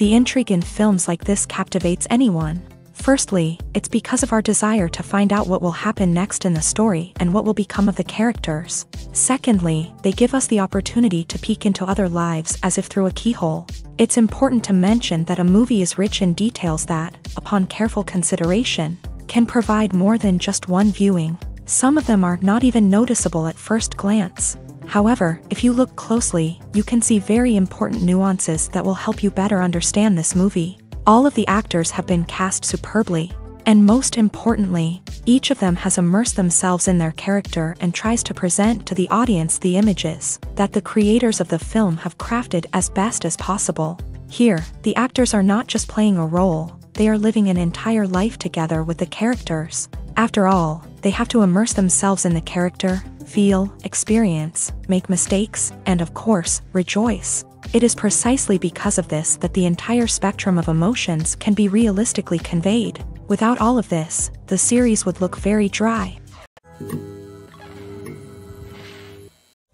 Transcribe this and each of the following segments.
The intrigue in films like this captivates anyone. Firstly, it's because of our desire to find out what will happen next in the story and what will become of the characters. Secondly, they give us the opportunity to peek into other lives as if through a keyhole. It's important to mention that a movie is rich in details that, upon careful consideration, can provide more than just one viewing. Some of them are not even noticeable at first glance. However, if you look closely, you can see very important nuances that will help you better understand this movie. All of the actors have been cast superbly. And most importantly, each of them has immersed themselves in their character and tries to present to the audience the images that the creators of the film have crafted as best as possible. Here, the actors are not just playing a role, they are living an entire life together with the characters. After all, they have to immerse themselves in the character, feel, experience, make mistakes, and of course, rejoice. It is precisely because of this that the entire spectrum of emotions can be realistically conveyed. Without all of this, the series would look very dry.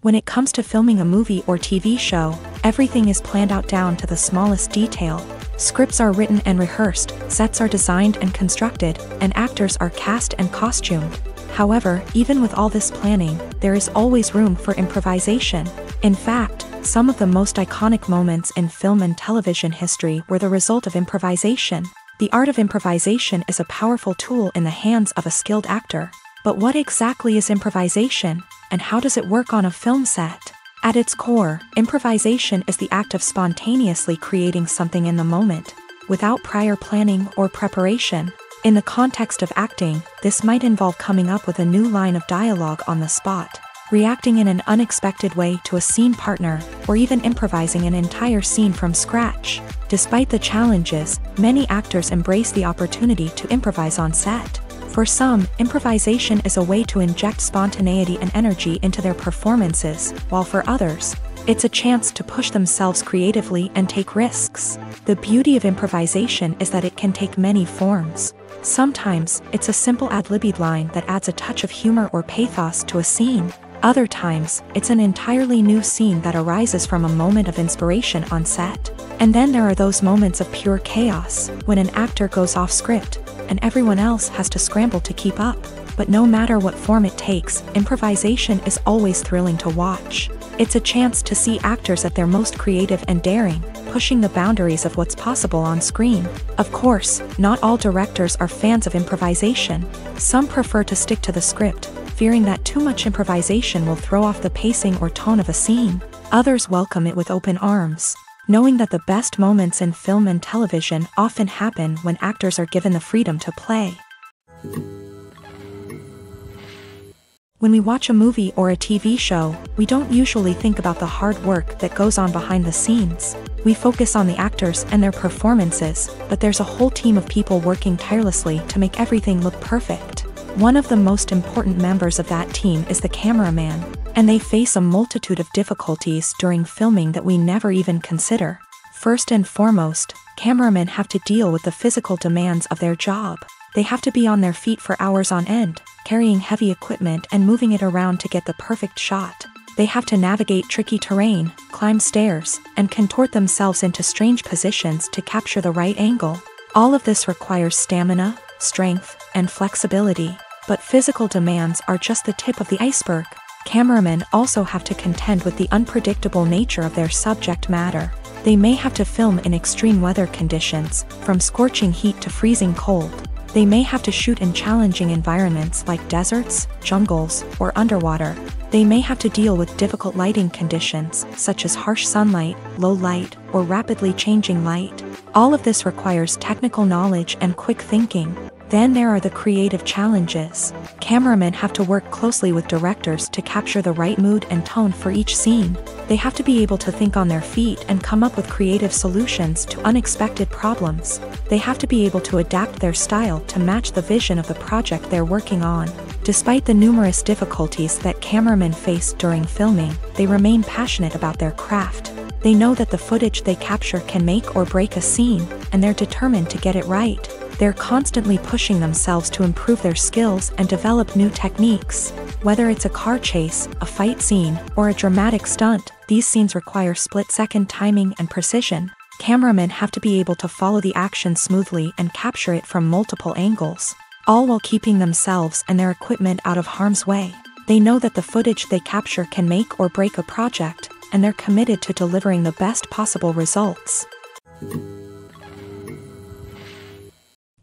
When it comes to filming a movie or TV show, everything is planned out down to the smallest detail. Scripts are written and rehearsed, sets are designed and constructed, and actors are cast and costumed. However, even with all this planning, there is always room for improvisation. In fact, some of the most iconic moments in film and television history were the result of improvisation. The art of improvisation is a powerful tool in the hands of a skilled actor. But what exactly is improvisation, and how does it work on a film set? At its core, improvisation is the act of spontaneously creating something in the moment, without prior planning or preparation. In the context of acting, this might involve coming up with a new line of dialogue on the spot, reacting in an unexpected way to a scene partner, or even improvising an entire scene from scratch. Despite the challenges, many actors embrace the opportunity to improvise on set. For some, improvisation is a way to inject spontaneity and energy into their performances, while for others, it's a chance to push themselves creatively and take risks. The beauty of improvisation is that it can take many forms. Sometimes, it's a simple ad-libbed line that adds a touch of humor or pathos to a scene. Other times, it's an entirely new scene that arises from a moment of inspiration on set. And then there are those moments of pure chaos, when an actor goes off script, and everyone else has to scramble to keep up. But no matter what form it takes, improvisation is always thrilling to watch. It's a chance to see actors at their most creative and daring, pushing the boundaries of what's possible on screen. Of course, not all directors are fans of improvisation. Some prefer to stick to the script, fearing that too much improvisation will throw off the pacing or tone of a scene. Others welcome it with open arms, knowing that the best moments in film and television often happen when actors are given the freedom to play. When we watch a movie or a TV show, we don't usually think about the hard work that goes on behind the scenes. We focus on the actors and their performances, but there's a whole team of people working tirelessly to make everything look perfect. One of the most important members of that team is the cameraman, and they face a multitude of difficulties during filming that we never even consider. First and foremost, cameramen have to deal with the physical demands of their job. They have to be on their feet for hours on end, carrying heavy equipment and moving it around to get the perfect shot. They have to navigate tricky terrain, climb stairs, and contort themselves into strange positions to capture the right angle. All of this requires stamina, strength, and flexibility. But physical demands are just the tip of the iceberg. Cameramen also have to contend with the unpredictable nature of their subject matter. They may have to film in extreme weather conditions, from scorching heat to freezing cold. They may have to shoot in challenging environments like deserts, jungles, or underwater. They may have to deal with difficult lighting conditions, such as harsh sunlight, low light, or rapidly changing light. All of this requires technical knowledge and quick thinking. Then there are the creative challenges. Cameramen have to work closely with directors to capture the right mood and tone for each scene. They have to be able to think on their feet and come up with creative solutions to unexpected problems. They have to be able to adapt their style to match the vision of the project they're working on. Despite the numerous difficulties that cameramen face during filming, they remain passionate about their craft. They know that the footage they capture can make or break a scene, and they're determined to get it right. They're constantly pushing themselves to improve their skills and develop new techniques. Whether it's a car chase, a fight scene, or a dramatic stunt, these scenes require split-second timing and precision. Cameramen have to be able to follow the action smoothly and capture it from multiple angles, all while keeping themselves and their equipment out of harm's way. They know that the footage they capture can make or break a project, and they're committed to delivering the best possible results.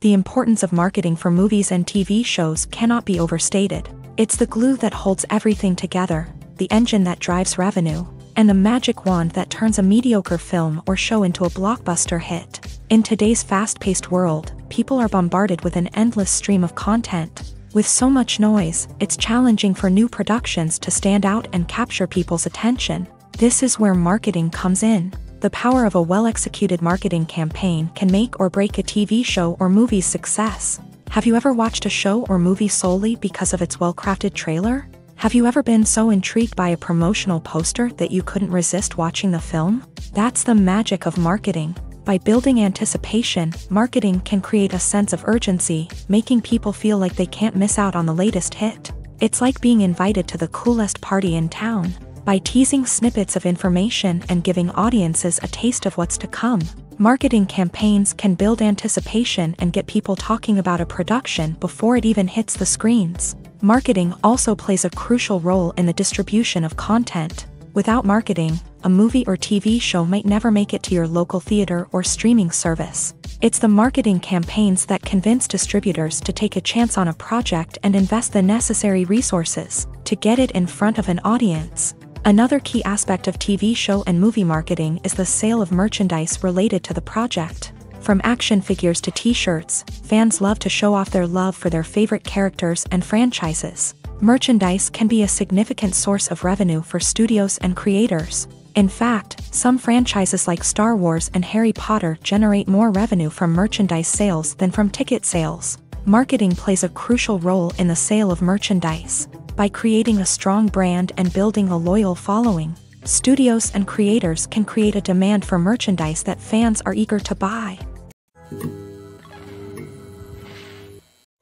The importance of marketing for movies and TV shows cannot be overstated. It's the glue that holds everything together, the engine that drives revenue, and the magic wand that turns a mediocre film or show into a blockbuster hit. In today's fast-paced world, people are bombarded with an endless stream of content. With so much noise, it's challenging for new productions to stand out and capture people's attention. This is where marketing comes in. The power of a well-executed marketing campaign can make or break a TV show or movie's success. Have you ever watched a show or movie solely because of its well-crafted trailer? Have you ever been so intrigued by a promotional poster that you couldn't resist watching the film? That's the magic of marketing. By building anticipation, marketing can create a sense of urgency, making people feel like they can't miss out on the latest hit. It's like being invited to the coolest party in town. By teasing snippets of information and giving audiences a taste of what's to come, marketing campaigns can build anticipation and get people talking about a production before it even hits the screens. Marketing also plays a crucial role in the distribution of content. Without marketing, a movie or TV show might never make it to your local theater or streaming service. It's the marketing campaigns that convince distributors to take a chance on a project and invest the necessary resources to get it in front of an audience. Another key aspect of TV show and movie marketing is the sale of merchandise related to the project. From action figures to t-shirts, fans love to show off their love for their favorite characters and franchises. Merchandise can be a significant source of revenue for studios and creators. In fact, some franchises like Star Wars and Harry Potter generate more revenue from merchandise sales than from ticket sales. Marketing plays a crucial role in the sale of merchandise. By creating a strong brand and building a loyal following, studios and creators can create a demand for merchandise that fans are eager to buy.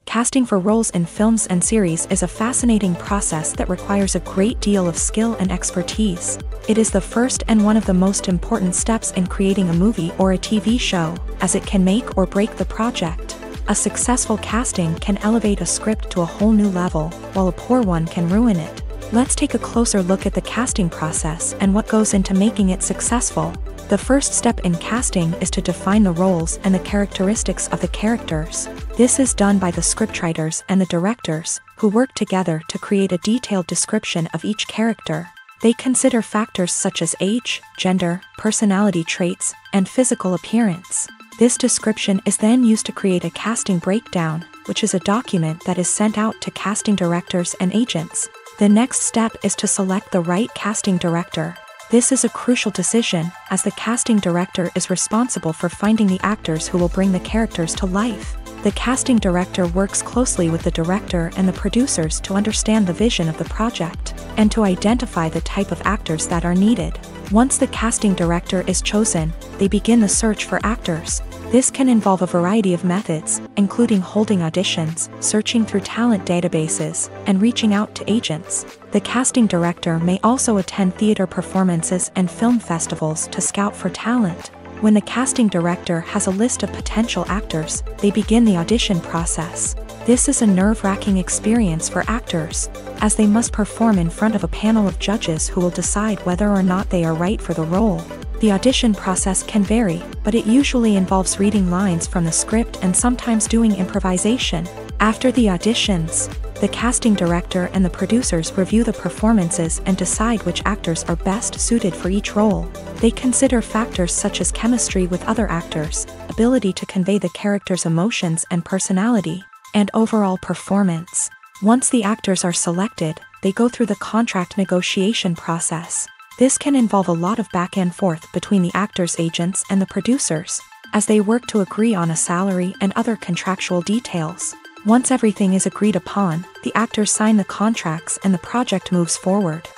Casting for roles in films and series is a fascinating process that requires a great deal of skill and expertise. It is the first and one of the most important steps in creating a movie or a TV show, as it can make or break the project. A successful casting can elevate a script to a whole new level, while a poor one can ruin it. Let's take a closer look at the casting process and what goes into making it successful. The first step in casting is to define the roles and the characteristics of the characters. This is done by the scriptwriters and the directors, who work together to create a detailed description of each character. They consider factors such as age, gender, personality traits, and physical appearance. This description is then used to create a casting breakdown, which is a document that is sent out to casting directors and agents. The next step is to select the right casting director. This is a crucial decision, as the casting director is responsible for finding the actors who will bring the characters to life. The casting director works closely with the director and the producers to understand the vision of the project, and to identify the type of actors that are needed. Once the casting director is chosen, they begin the search for actors. This can involve a variety of methods, including holding auditions, searching through talent databases, and reaching out to agents. The casting director may also attend theater performances and film festivals to scout for talent. When the casting director has a list of potential actors, they begin the audition process. This is a nerve-wracking experience for actors, as they must perform in front of a panel of judges who will decide whether or not they are right for the role. The audition process can vary, but it usually involves reading lines from the script and sometimes doing improvisation. After the auditions, the casting director and the producers review the performances and decide which actors are best suited for each role. They consider factors such as chemistry with other actors, ability to convey the character's emotions and personality, and overall performance. Once the actors are selected, they go through the contract negotiation process. This can involve a lot of back and forth between the actors' agents and the producers, as they work to agree on a salary and other contractual details. Once everything is agreed upon, the actors sign the contracts and the project moves forward.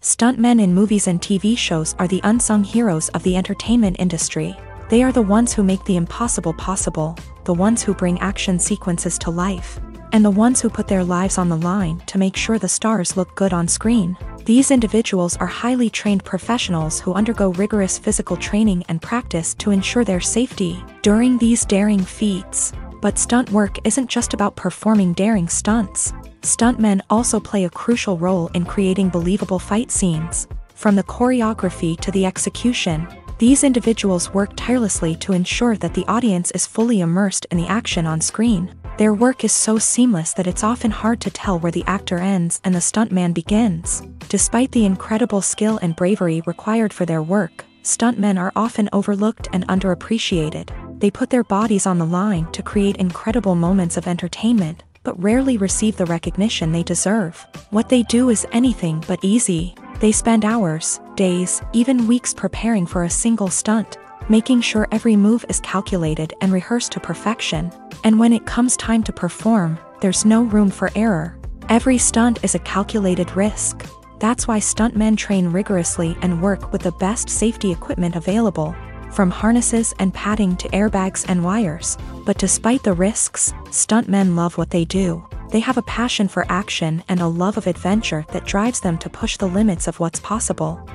Stuntmen in movies and TV shows are the unsung heroes of the entertainment industry. They are the ones who make the impossible possible, the ones who bring action sequences to life. and the ones who put their lives on the line to make sure the stars look good on screen. These individuals are highly trained professionals who undergo rigorous physical training and practice to ensure their safety during these daring feats. But stunt work isn't just about performing daring stunts. Stuntmen also play a crucial role in creating believable fight scenes. From the choreography to the execution, these individuals work tirelessly to ensure that the audience is fully immersed in the action on screen. Their work is so seamless that it's often hard to tell where the actor ends and the stuntman begins. Despite the incredible skill and bravery required for their work, stuntmen are often overlooked and underappreciated. They put their bodies on the line to create incredible moments of entertainment, but rarely receive the recognition they deserve. What they do is anything but easy. They spend hours, days, even weeks preparing for a single stunt, making sure every move is calculated and rehearsed to perfection. And when it comes time to perform, there's no room for error. Every stunt is a calculated risk. That's why stuntmen train rigorously and work with the best safety equipment available, from harnesses and padding to airbags and wires. But despite the risks, stuntmen love what they do. They have a passion for action and a love of adventure that drives them to push the limits of what's possible.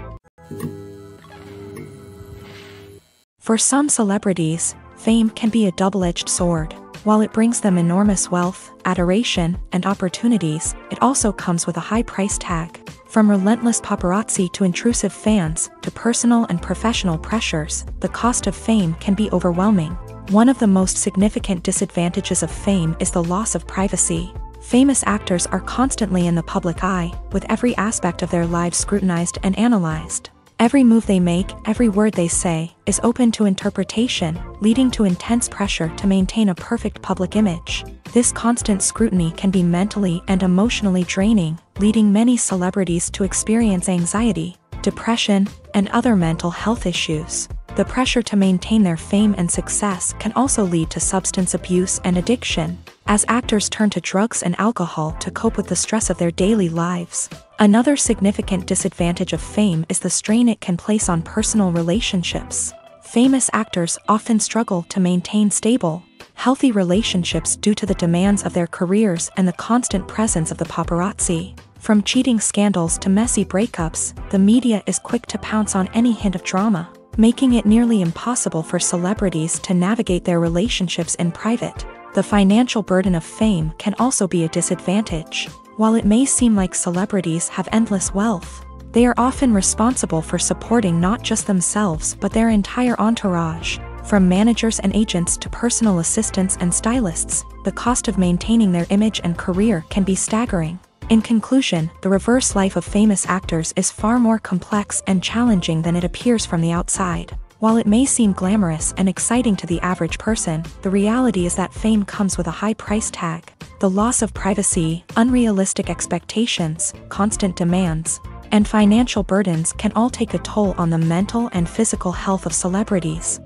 For some celebrities, fame can be a double-edged sword. While it brings them enormous wealth, adoration, and opportunities, it also comes with a high price tag. From relentless paparazzi to intrusive fans, to personal and professional pressures, the cost of fame can be overwhelming. One of the most significant disadvantages of fame is the loss of privacy. Famous actors are constantly in the public eye, with every aspect of their lives scrutinized and analyzed. Every move they make, every word they say, is open to interpretation, leading to intense pressure to maintain a perfect public image. This constant scrutiny can be mentally and emotionally draining, leading many celebrities to experience anxiety, depression, and other mental health issues. The pressure to maintain their fame and success can also lead to substance abuse and addiction, as actors turn to drugs and alcohol to cope with the stress of their daily lives. Another significant disadvantage of fame is the strain it can place on personal relationships. Famous actors often struggle to maintain stable, healthy relationships due to the demands of their careers and the constant presence of the paparazzi. From cheating scandals to messy breakups, the media is quick to pounce on any hint of drama, making it nearly impossible for celebrities to navigate their relationships in private. The financial burden of fame can also be a disadvantage. While it may seem like celebrities have endless wealth, they are often responsible for supporting not just themselves but their entire entourage. From managers and agents to personal assistants and stylists, the cost of maintaining their image and career can be staggering. In conclusion, the reverse life of famous actors is far more complex and challenging than it appears from the outside. While it may seem glamorous and exciting to the average person, the reality is that fame comes with a high price tag. The loss of privacy, unrealistic expectations, constant demands, and financial burdens can all take a toll on the mental and physical health of celebrities.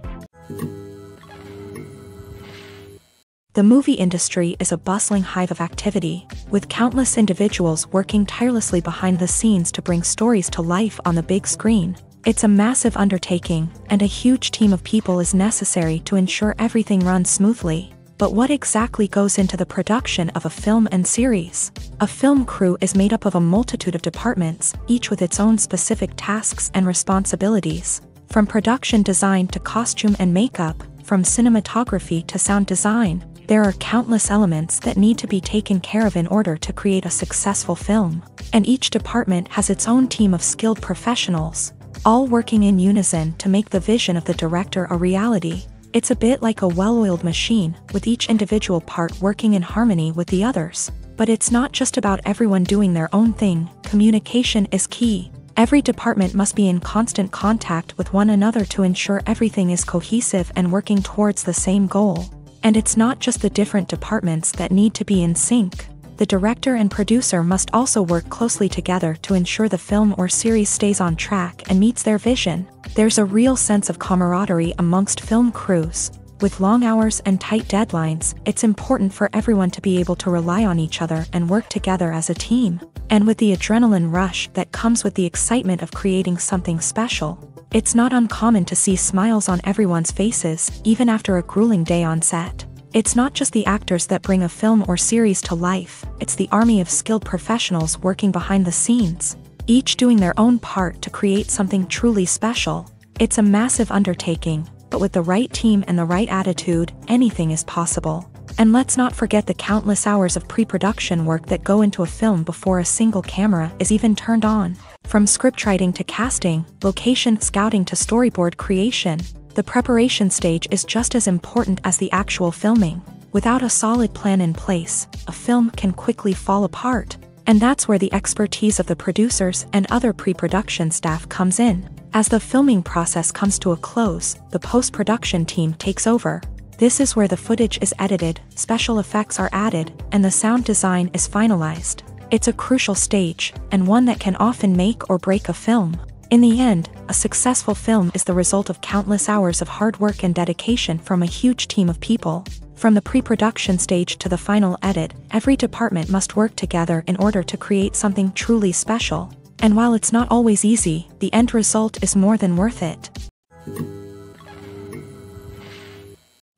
The movie industry is a bustling hive of activity, with countless individuals working tirelessly behind the scenes to bring stories to life on the big screen. It's a massive undertaking, and a huge team of people is necessary to ensure everything runs smoothly. But what exactly goes into the production of a film and series? A film crew is made up of a multitude of departments, each with its own specific tasks and responsibilities. From production design to costume and makeup, from cinematography to sound design, there are countless elements that need to be taken care of in order to create a successful film. And each department has its own team of skilled professionals, all working in unison to make the vision of the director a reality. It's a bit like a well-oiled machine, with each individual part working in harmony with the others. But it's not just about everyone doing their own thing. Communication is key. Every department must be in constant contact with one another to ensure everything is cohesive and working towards the same goal. And it's not just the different departments that need to be in sync. The director and producer must also work closely together to ensure the film or series stays on track and meets their vision. There's a real sense of camaraderie amongst film crews. With long hours and tight deadlines, it's important for everyone to be able to rely on each other and work together as a team. And with the adrenaline rush that comes with the excitement of creating something special, it's not uncommon to see smiles on everyone's faces, even after a grueling day on set. It's not just the actors that bring a film or series to life, it's the army of skilled professionals working behind the scenes, each doing their own part to create something truly special. It's a massive undertaking, but with the right team and the right attitude, anything is possible. And let's not forget the countless hours of pre-production work that go into a film before a single camera is even turned on. From scriptwriting to casting, location scouting to storyboard creation, the preparation stage is just as important as the actual filming. Without a solid plan in place, a film can quickly fall apart. And that's where the expertise of the producers and other pre-production staff comes in. As the filming process comes to a close, the post-production team takes over. This is where the footage is edited, special effects are added, and the sound design is finalized. It's a crucial stage, and one that can often make or break a film. In the end, a successful film is the result of countless hours of hard work and dedication from a huge team of people. From the pre-production stage to the final edit, every department must work together in order to create something truly special. And while it's not always easy, the end result is more than worth it.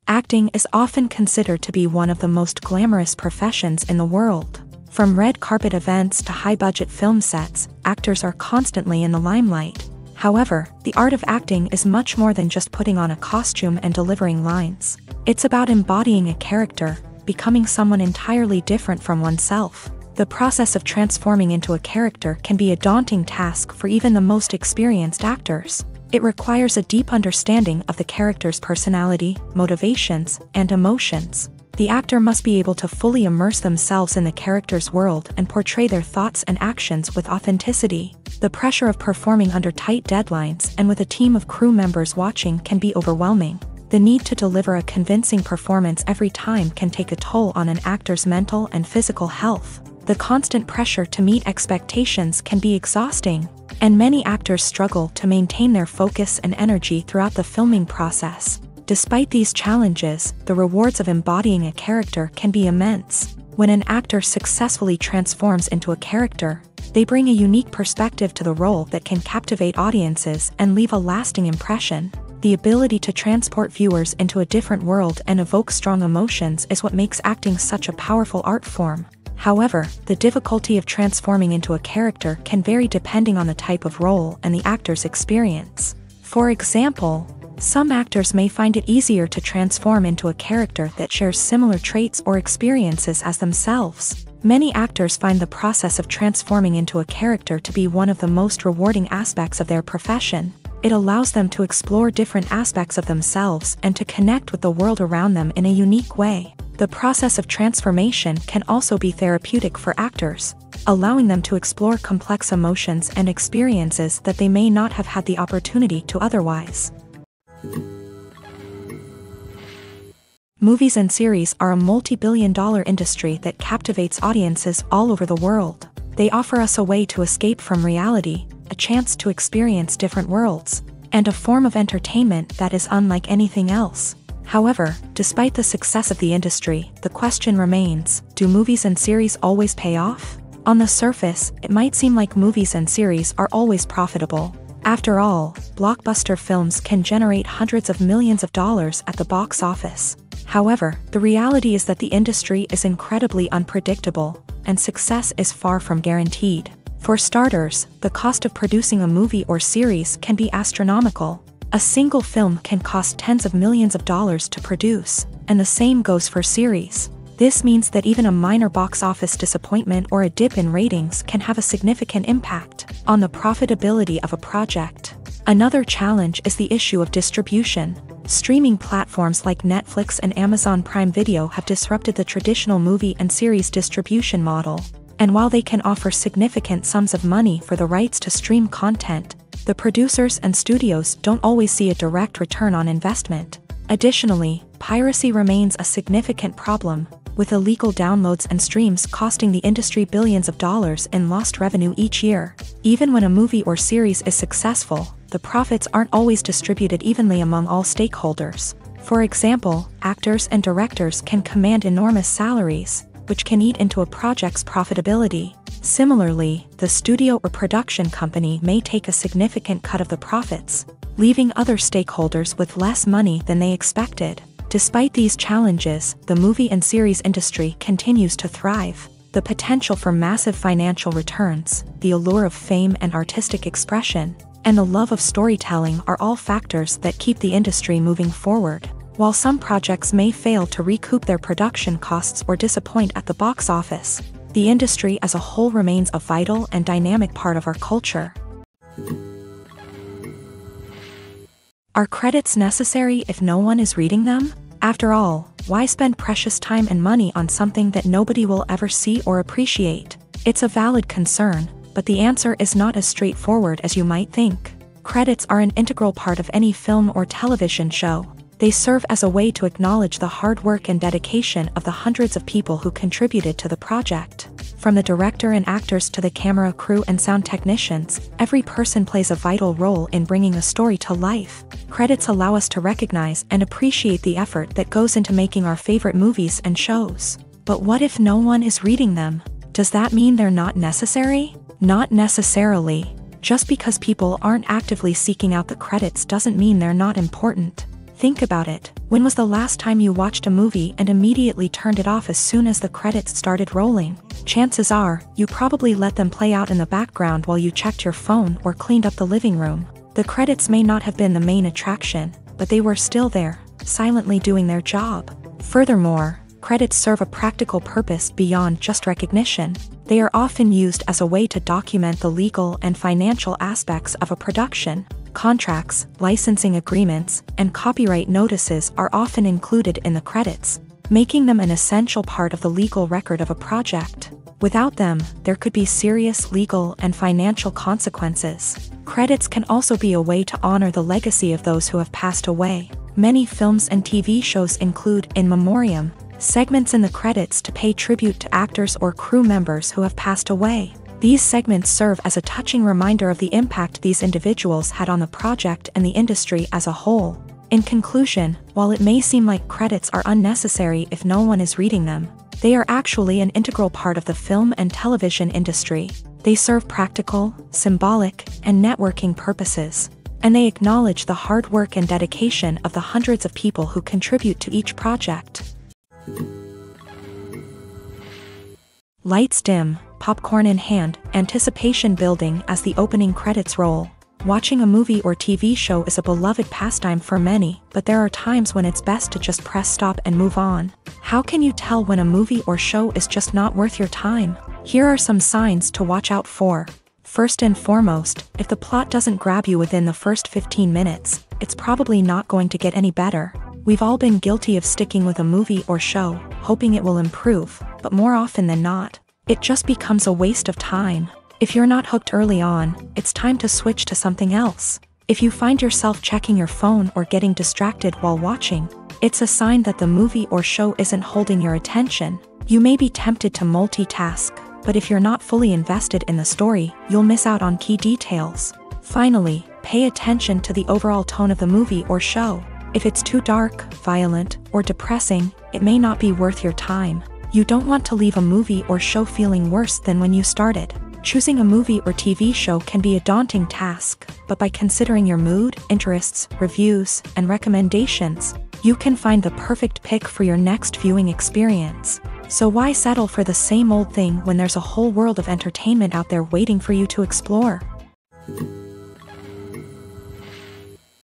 Acting is often considered to be one of the most glamorous professions in the world. From red carpet events to high-budget film sets, actors are constantly in the limelight. However, the art of acting is much more than just putting on a costume and delivering lines. It's about embodying a character, becoming someone entirely different from oneself. The process of transforming into a character can be a daunting task for even the most experienced actors. It requires a deep understanding of the character's personality, motivations, and emotions. The actor must be able to fully immerse themselves in the character's world and portray their thoughts and actions with authenticity. The pressure of performing under tight deadlines and with a team of crew members watching can be overwhelming. The need to deliver a convincing performance every time can take a toll on an actor's mental and physical health. The constant pressure to meet expectations can be exhausting, and many actors struggle to maintain their focus and energy throughout the filming process. Despite these challenges, the rewards of embodying a character can be immense. When an actor successfully transforms into a character, they bring a unique perspective to the role that can captivate audiences and leave a lasting impression. The ability to transport viewers into a different world and evoke strong emotions is what makes acting such a powerful art form. However, the difficulty of transforming into a character can vary depending on the type of role and the actor's experience. For example, some actors may find it easier to transform into a character that shares similar traits or experiences as themselves. Many actors find the process of transforming into a character to be one of the most rewarding aspects of their profession. It allows them to explore different aspects of themselves and to connect with the world around them in a unique way. The process of transformation can also be therapeutic for actors, allowing them to explore complex emotions and experiences that they may not have had the opportunity to otherwise. Movies and series are a multi-billion-dollar industry that captivates audiences all over the world. They offer us a way to escape from reality, a chance to experience different worlds, and a form of entertainment that is unlike anything else. However, despite the success of the industry, the question remains, do movies and series always pay off? On the surface, it might seem like movies and series are always profitable. After all, blockbuster films can generate hundreds of millions of dollars at the box office. However, the reality is that the industry is incredibly unpredictable, and success is far from guaranteed. For starters, the cost of producing a movie or series can be astronomical. A single film can cost tens of millions of dollars to produce, and the same goes for series. This means that even a minor box office disappointment or a dip in ratings can have a significant impact on the profitability of a project. Another challenge is the issue of distribution. Streaming platforms like Netflix and Amazon Prime Video have disrupted the traditional movie and series distribution model. And while they can offer significant sums of money for the rights to stream content, the producers and studios don't always see a direct return on investment. Additionally, piracy remains a significant problem, with illegal downloads and streams costing the industry billions of dollars in lost revenue each year. Even when a movie or series is successful, the profits aren't always distributed evenly among all stakeholders. For example, actors and directors can command enormous salaries, which can eat into a project's profitability. Similarly, the studio or production company may take a significant cut of the profits, leaving other stakeholders with less money than they expected. Despite these challenges, the movie and series industry continues to thrive. The potential for massive financial returns, the allure of fame and artistic expression, and the love of storytelling are all factors that keep the industry moving forward. While some projects may fail to recoup their production costs or disappoint at the box office, the industry as a whole remains a vital and dynamic part of our culture. Are credits necessary if no one is reading them? After all, why spend precious time and money on something that nobody will ever see or appreciate? It's a valid concern, but the answer is not as straightforward as you might think. Credits are an integral part of any film or television show. They serve as a way to acknowledge the hard work and dedication of the hundreds of people who contributed to the project. From the director and actors to the camera crew and sound technicians, every person plays a vital role in bringing a story to life. Credits allow us to recognize and appreciate the effort that goes into making our favorite movies and shows. But what if no one is reading them? Does that mean they're not necessary? Not necessarily. Just because people aren't actively seeking out the credits doesn't mean they're not important. Think about it. When was the last time you watched a movie and immediately turned it off as soon as the credits started rolling? Chances are, you probably let them play out in the background while you checked your phone or cleaned up the living room. The credits may not have been the main attraction, but they were still there, silently doing their job. Furthermore, credits serve a practical purpose beyond just recognition. They are often used as a way to document the legal and financial aspects of a production. Contracts, licensing agreements, and copyright notices are often included in the credits, making them an essential part of the legal record of a project. Without them, there could be serious legal and financial consequences. Credits can also be a way to honor the legacy of those who have passed away. Many films and TV shows include in memoriam segments in the credits to pay tribute to actors or crew members who have passed away. These segments serve as a touching reminder of the impact these individuals had on the project and the industry as a whole. In conclusion, while it may seem like credits are unnecessary if no one is reading them, they are actually an integral part of the film and television industry. They serve practical, symbolic, and networking purposes, and they acknowledge the hard work and dedication of the hundreds of people who contribute to each project. Lights dim, popcorn in hand, anticipation building as the opening credits roll. Watching a movie or TV show is a beloved pastime for many, but there are times when it's best to just press stop and move on. How can you tell when a movie or show is just not worth your time? Here are some signs to watch out for. First and foremost, if the plot doesn't grab you within the first 15 minutes, it's probably not going to get any better. We've all been guilty of sticking with a movie or show, hoping it will improve, but more often than not, it just becomes a waste of time. If you're not hooked early on, it's time to switch to something else. If you find yourself checking your phone or getting distracted while watching, it's a sign that the movie or show isn't holding your attention. You may be tempted to multitask, but if you're not fully invested in the story, you'll miss out on key details. Finally, pay attention to the overall tone of the movie or show. If it's too dark, violent, or depressing, it may not be worth your time. You don't want to leave a movie or show feeling worse than when you started. Choosing a movie or TV show can be a daunting task, but by considering your mood, interests, reviews, and recommendations, you can find the perfect pick for your next viewing experience. So why settle for the same old thing when there's a whole world of entertainment out there waiting for you to explore?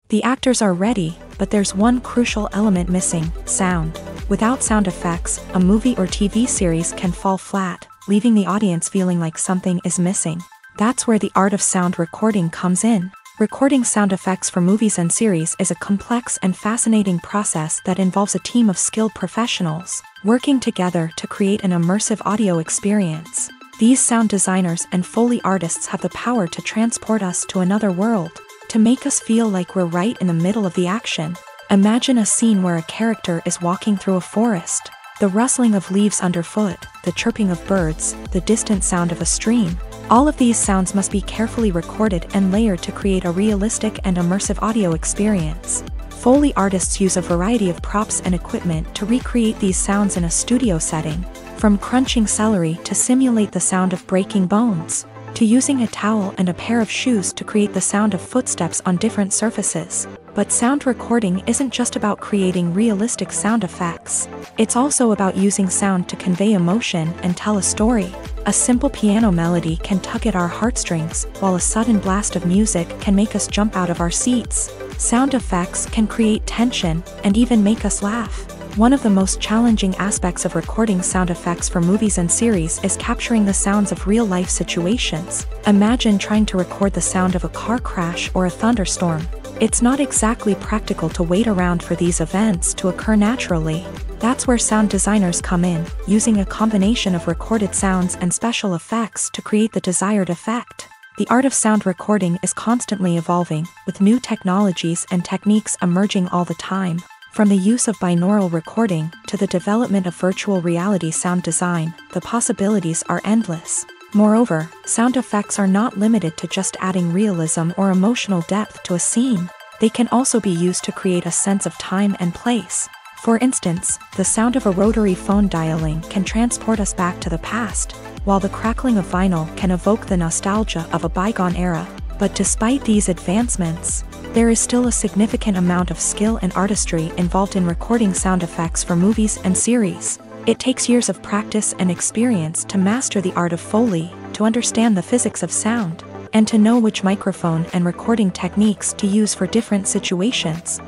The actors are ready, but there's one crucial element missing: sound. Without sound effects, a movie or TV series can fall flat, leaving the audience feeling like something is missing. That's where the art of sound recording comes in. Recording sound effects for movies and series is a complex and fascinating process that involves a team of skilled professionals working together to create an immersive audio experience. These sound designers and Foley artists have the power to transport us to another world, to make us feel like we're right in the middle of the action. Imagine a scene where a character is walking through a forest. The rustling of leaves underfoot, the chirping of birds, the distant sound of a stream. All of these sounds must be carefully recorded and layered to create a realistic and immersive audio experience. Foley artists use a variety of props and equipment to recreate these sounds in a studio setting, from crunching celery to simulate the sound of breaking bones. to using a towel and a pair of shoes to create the sound of footsteps on different surfaces. But sound recording isn't just about creating realistic sound effects. It's also about using sound to convey emotion and tell a story. A simple piano melody can tug at our heartstrings, while a sudden blast of music can make us jump out of our seats. Sound effects can create tension and even make us laugh. One of the most challenging aspects of recording sound effects for movies and series is capturing the sounds of real-life situations. Imagine trying to record the sound of a car crash or a thunderstorm. It's not exactly practical to wait around for these events to occur naturally. That's where sound designers come in, using a combination of recorded sounds and special effects to create the desired effect. The art of sound recording is constantly evolving, with new technologies and techniques emerging all the time. From the use of binaural recording to the development of virtual reality sound design, the possibilities are endless. Moreover, sound effects are not limited to just adding realism or emotional depth to a scene. They can also be used to create a sense of time and place. For instance, the sound of a rotary phone dialing can transport us back to the past, while the crackling of vinyl can evoke the nostalgia of a bygone era. But despite these advancements, there is still a significant amount of skill and artistry involved in recording sound effects for movies and series. It takes years of practice and experience to master the art of Foley, to understand the physics of sound, and to know which microphone and recording techniques to use for different situations.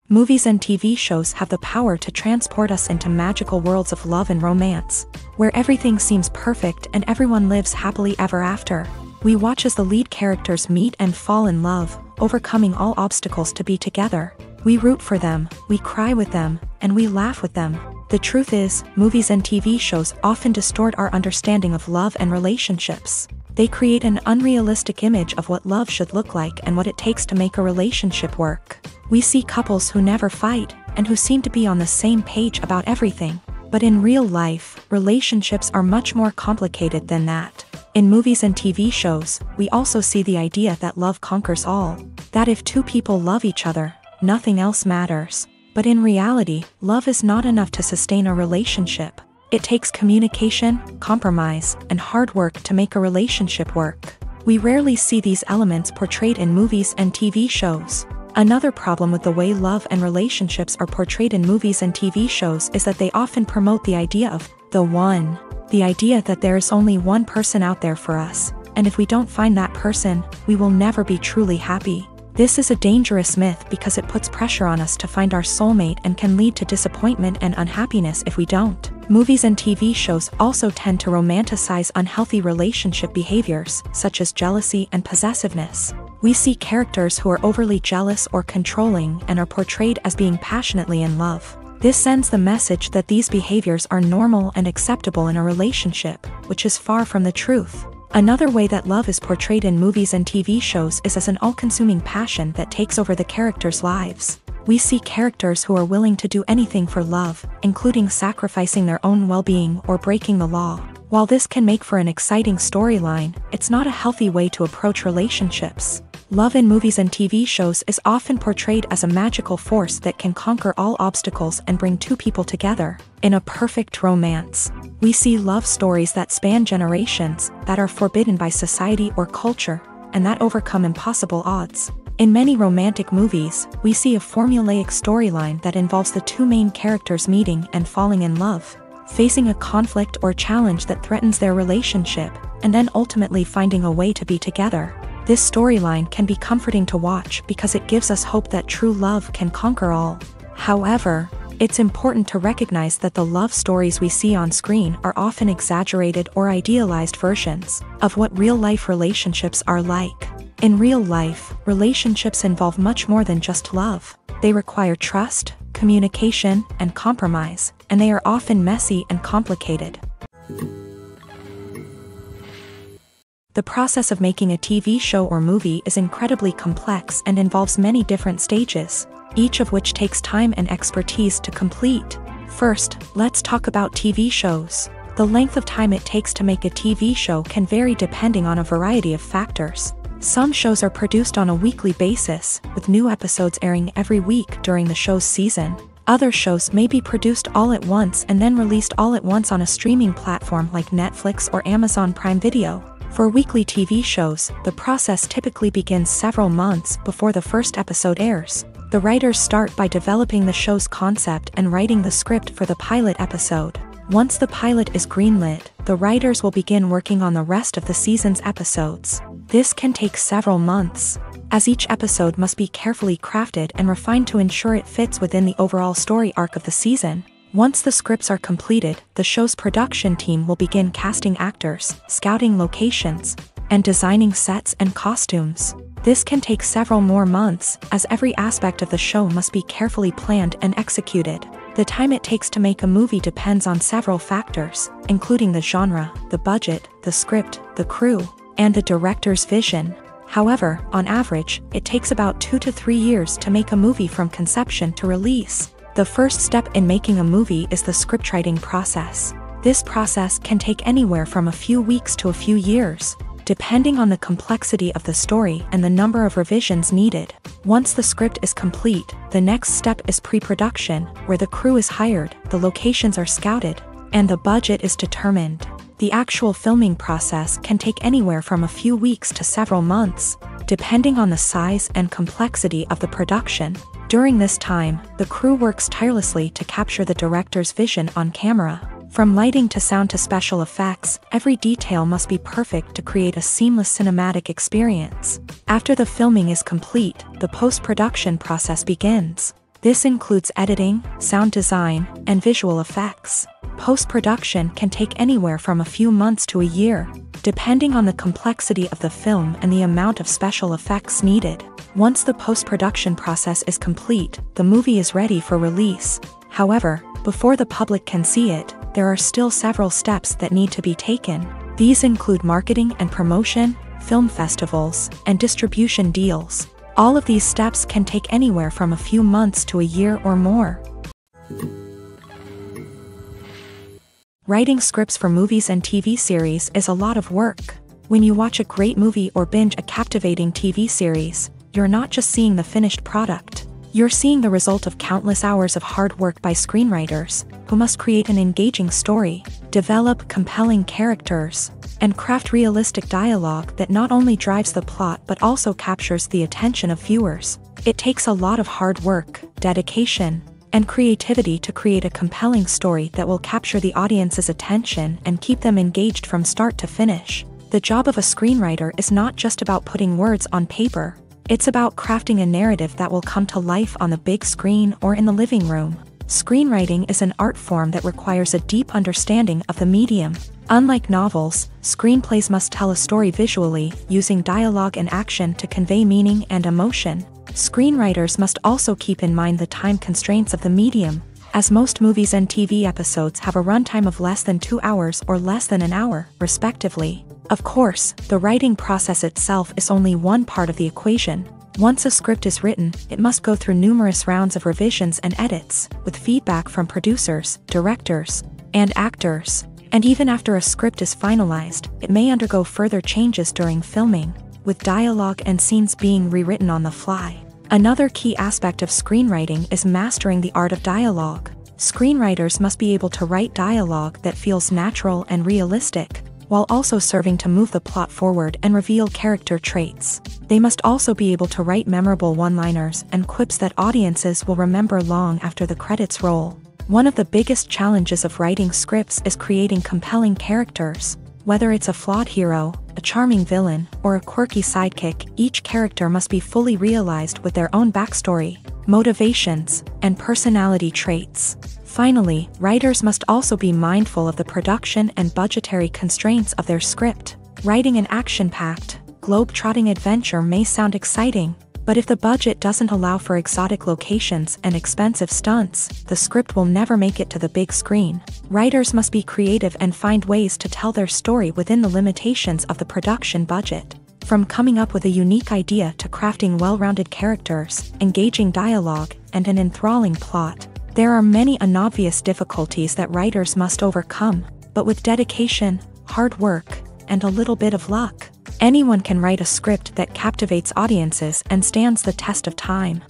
Movies and TV shows have the power to transport us into magical worlds of love and romance, where everything seems perfect and everyone lives happily ever after. We watch as the lead characters meet and fall in love, overcoming all obstacles to be together. We root for them, we cry with them, and we laugh with them. The truth is, movies and TV shows often distort our understanding of love and relationships. They create an unrealistic image of what love should look like and what it takes to make a relationship work. We see couples who never fight, and who seem to be on the same page about everything. But in real life, relationships are much more complicated than that. In movies and TV shows, we also see the idea that love conquers all. That if two people love each other, nothing else matters. But in reality, love is not enough to sustain a relationship. It takes communication, compromise, and hard work to make a relationship work. We rarely see these elements portrayed in movies and TV shows. Another problem with the way love and relationships are portrayed in movies and TV shows is that they often promote the idea of the one. The idea that there is only one person out there for us, and if we don't find that person, we will never be truly happy. This is a dangerous myth because it puts pressure on us to find our soulmate and can lead to disappointment and unhappiness if we don't. Movies and TV shows also tend to romanticize unhealthy relationship behaviors, such as jealousy and possessiveness. We see characters who are overly jealous or controlling and are portrayed as being passionately in love. This sends the message that these behaviors are normal and acceptable in a relationship, which is far from the truth. Another way that love is portrayed in movies and TV shows is as an all-consuming passion that takes over the characters' lives. We see characters who are willing to do anything for love, including sacrificing their own well-being or breaking the law. While this can make for an exciting storyline, it's not a healthy way to approach relationships. Love in movies and TV shows is often portrayed as a magical force that can conquer all obstacles and bring two people together. In a perfect romance, we see love stories that span generations, that are forbidden by society or culture, and that overcome impossible odds. In many romantic movies, we see a formulaic storyline that involves the two main characters meeting and falling in love, facing a conflict or challenge that threatens their relationship, and then ultimately finding a way to be together. This storyline can be comforting to watch because it gives us hope that true love can conquer all. However, it's important to recognize that the love stories we see on screen are often exaggerated or idealized versions of what real-life relationships are like. In real life, relationships involve much more than just love. They require trust, communication, and compromise, and they are often messy and complicated. The process of making a TV show or movie is incredibly complex and involves many different stages, each of which takes time and expertise to complete. First, let's talk about TV shows. The length of time it takes to make a TV show can vary depending on a variety of factors. Some shows are produced on a weekly basis, with new episodes airing every week during the show's season. Other shows may be produced all at once and then released all at once on a streaming platform like Netflix or Amazon Prime Video. For weekly TV shows, the process typically begins several months before the first episode airs. The writers start by developing the show's concept and writing the script for the pilot episode. Once the pilot is greenlit, the writers will begin working on the rest of the season's episodes. This can take several months, as each episode must be carefully crafted and refined to ensure it fits within the overall story arc of the season. Once the scripts are completed, the show's production team will begin casting actors, scouting locations, and designing sets and costumes. This can take several more months, as every aspect of the show must be carefully planned and executed. The time it takes to make a movie depends on several factors, including the genre, the budget, the script, the crew, and the director's vision. However, on average, it takes about 2 to 3 years to make a movie from conception to release. The first step in making a movie is the scriptwriting process. This process can take anywhere from a few weeks to a few years, depending on the complexity of the story and the number of revisions needed. Once the script is complete, the next step is pre-production, where the crew is hired, the locations are scouted, and the budget is determined. The actual filming process can take anywhere from a few weeks to several months, depending on the size and complexity of the production. During this time, the crew works tirelessly to capture the director's vision on camera. From lighting to sound to special effects, every detail must be perfect to create a seamless cinematic experience. After the filming is complete, the post-production process begins. This includes editing, sound design, and visual effects. Post-production can take anywhere from a few months to a year, depending on the complexity of the film and the amount of special effects needed. Once the post-production process is complete, the movie is ready for release. However, before the public can see it, there are still several steps that need to be taken. These include marketing and promotion, film festivals, and distribution deals. All of these steps can take anywhere from a few months to a year or more. Writing scripts for movies and TV series is a lot of work. When you watch a great movie or binge a captivating TV series, you're not just seeing the finished product. You're seeing the result of countless hours of hard work by screenwriters, who must create an engaging story, develop compelling characters, and craft realistic dialogue that not only drives the plot but also captures the attention of viewers. It takes a lot of hard work, dedication, and creativity to create a compelling story that will capture the audience's attention and keep them engaged from start to finish. The job of a screenwriter is not just about putting words on paper. It's about crafting a narrative that will come to life on the big screen or in the living room. Screenwriting is an art form that requires a deep understanding of the medium. Unlike novels, screenplays must tell a story visually, using dialogue and action to convey meaning and emotion. Screenwriters must also keep in mind the time constraints of the medium, as most movies and TV episodes have a runtime of less than 2 hours or less than an hour, respectively. Of course, the writing process itself is only one part of the equation. Once a script is written, it must go through numerous rounds of revisions and edits, with feedback from producers, directors, and actors. And even after a script is finalized, it may undergo further changes during filming, with dialogue and scenes being rewritten on the fly. Another key aspect of screenwriting is mastering the art of dialogue. Screenwriters must be able to write dialogue that feels natural and realistic, while also serving to move the plot forward and reveal character traits. They must also be able to write memorable one-liners and quips that audiences will remember long after the credits roll. One of the biggest challenges of writing scripts is creating compelling characters. Whether it's a flawed hero, a charming villain, or a quirky sidekick, each character must be fully realized with their own backstory, motivations, and personality traits. Finally, writers must also be mindful of the production and budgetary constraints of their script. Writing an action-packed, globe-trotting adventure may sound exciting, but if the budget doesn't allow for exotic locations and expensive stunts, the script will never make it to the big screen. Writers must be creative and find ways to tell their story within the limitations of the production budget. From coming up with a unique idea to crafting well-rounded characters, engaging dialogue, and an enthralling plot, there are many unobvious difficulties that writers must overcome, but with dedication, hard work, and a little bit of luck, anyone can write a script that captivates audiences and stands the test of time.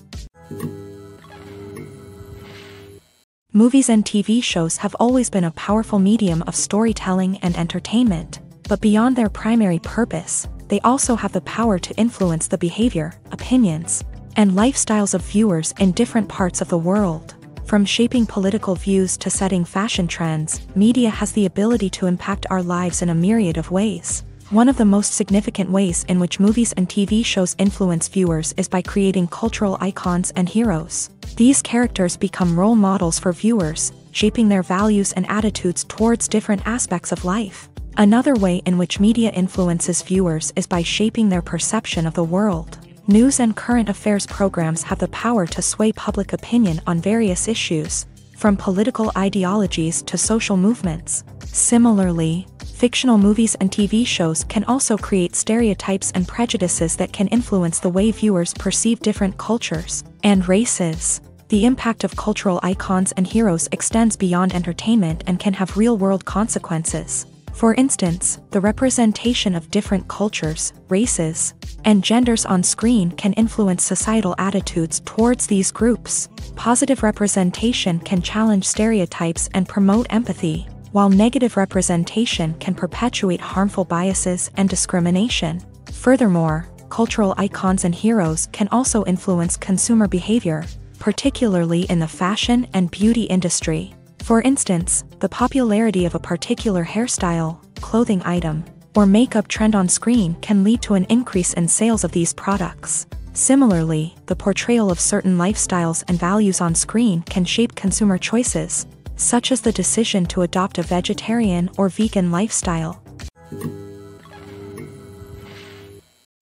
Movies and TV shows have always been a powerful medium of storytelling and entertainment, but beyond their primary purpose, they also have the power to influence the behavior, opinions, and lifestyles of viewers in different parts of the world. From shaping political views to setting fashion trends, media has the ability to impact our lives in a myriad of ways. One of the most significant ways in which movies and TV shows influence viewers is by creating cultural icons and heroes. These characters become role models for viewers, shaping their values and attitudes towards different aspects of life. Another way in which media influences viewers is by shaping their perception of the world. News and current affairs programs have the power to sway public opinion on various issues, from political ideologies to social movements. Similarly, fictional movies and TV shows can also create stereotypes and prejudices that can influence the way viewers perceive different cultures and races. The impact of cultural icons and heroes extends beyond entertainment and can have real-world consequences. For instance, the representation of different cultures, races, and genders on screen can influence societal attitudes towards these groups. Positive representation can challenge stereotypes and promote empathy, while negative representation can perpetuate harmful biases and discrimination. Furthermore, cultural icons and heroes can also influence consumer behavior, particularly in the fashion and beauty industry. For instance, the popularity of a particular hairstyle, clothing item, or makeup trend on screen can lead to an increase in sales of these products. Similarly, the portrayal of certain lifestyles and values on screen can shape consumer choices, such as the decision to adopt a vegetarian or vegan lifestyle.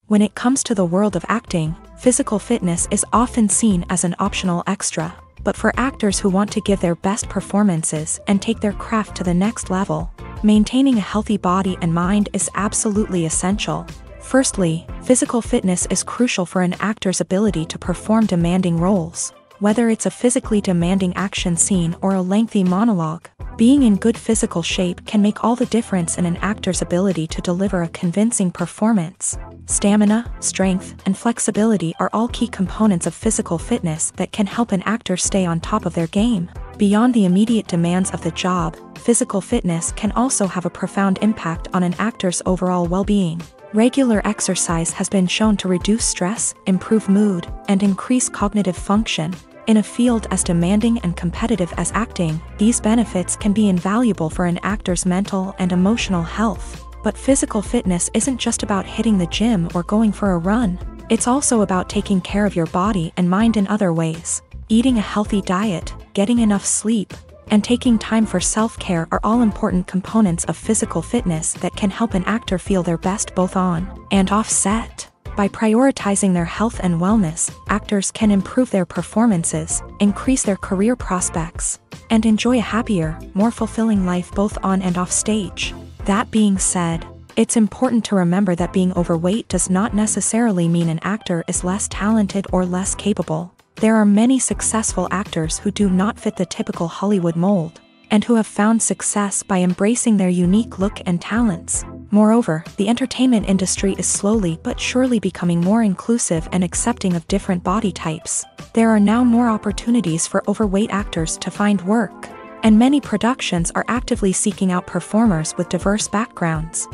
When it comes to the world of acting, physical fitness is often seen as an optional extra. But for actors who want to give their best performances and take their craft to the next level, maintaining a healthy body and mind is absolutely essential. Firstly, physical fitness is crucial for an actor's ability to perform demanding roles. Whether it's a physically demanding action scene or a lengthy monologue, being in good physical shape can make all the difference in an actor's ability to deliver a convincing performance. Stamina, strength, and flexibility are all key components of physical fitness that can help an actor stay on top of their game. Beyond the immediate demands of the job, physical fitness can also have a profound impact on an actor's overall well-being. Regular exercise has been shown to reduce stress, improve mood, and increase cognitive function. In a field as demanding and competitive as acting, these benefits can be invaluable for an actor's mental and emotional health. But physical fitness isn't just about hitting the gym or going for a run. It's also about taking care of your body and mind in other ways. Eating a healthy diet, getting enough sleep, and taking time for self-care are all important components of physical fitness that can help an actor feel their best both on and off set. By prioritizing their health and wellness, actors can improve their performances, increase their career prospects, and enjoy a happier, more fulfilling life both on and off stage. That being said, it's important to remember that being overweight does not necessarily mean an actor is less talented or less capable. There are many successful actors who do not fit the typical Hollywood mold, and who have found success by embracing their unique look and talents. Moreover, the entertainment industry is slowly but surely becoming more inclusive and accepting of different body types. There are now more opportunities for overweight actors to find work, and many productions are actively seeking out performers with diverse backgrounds.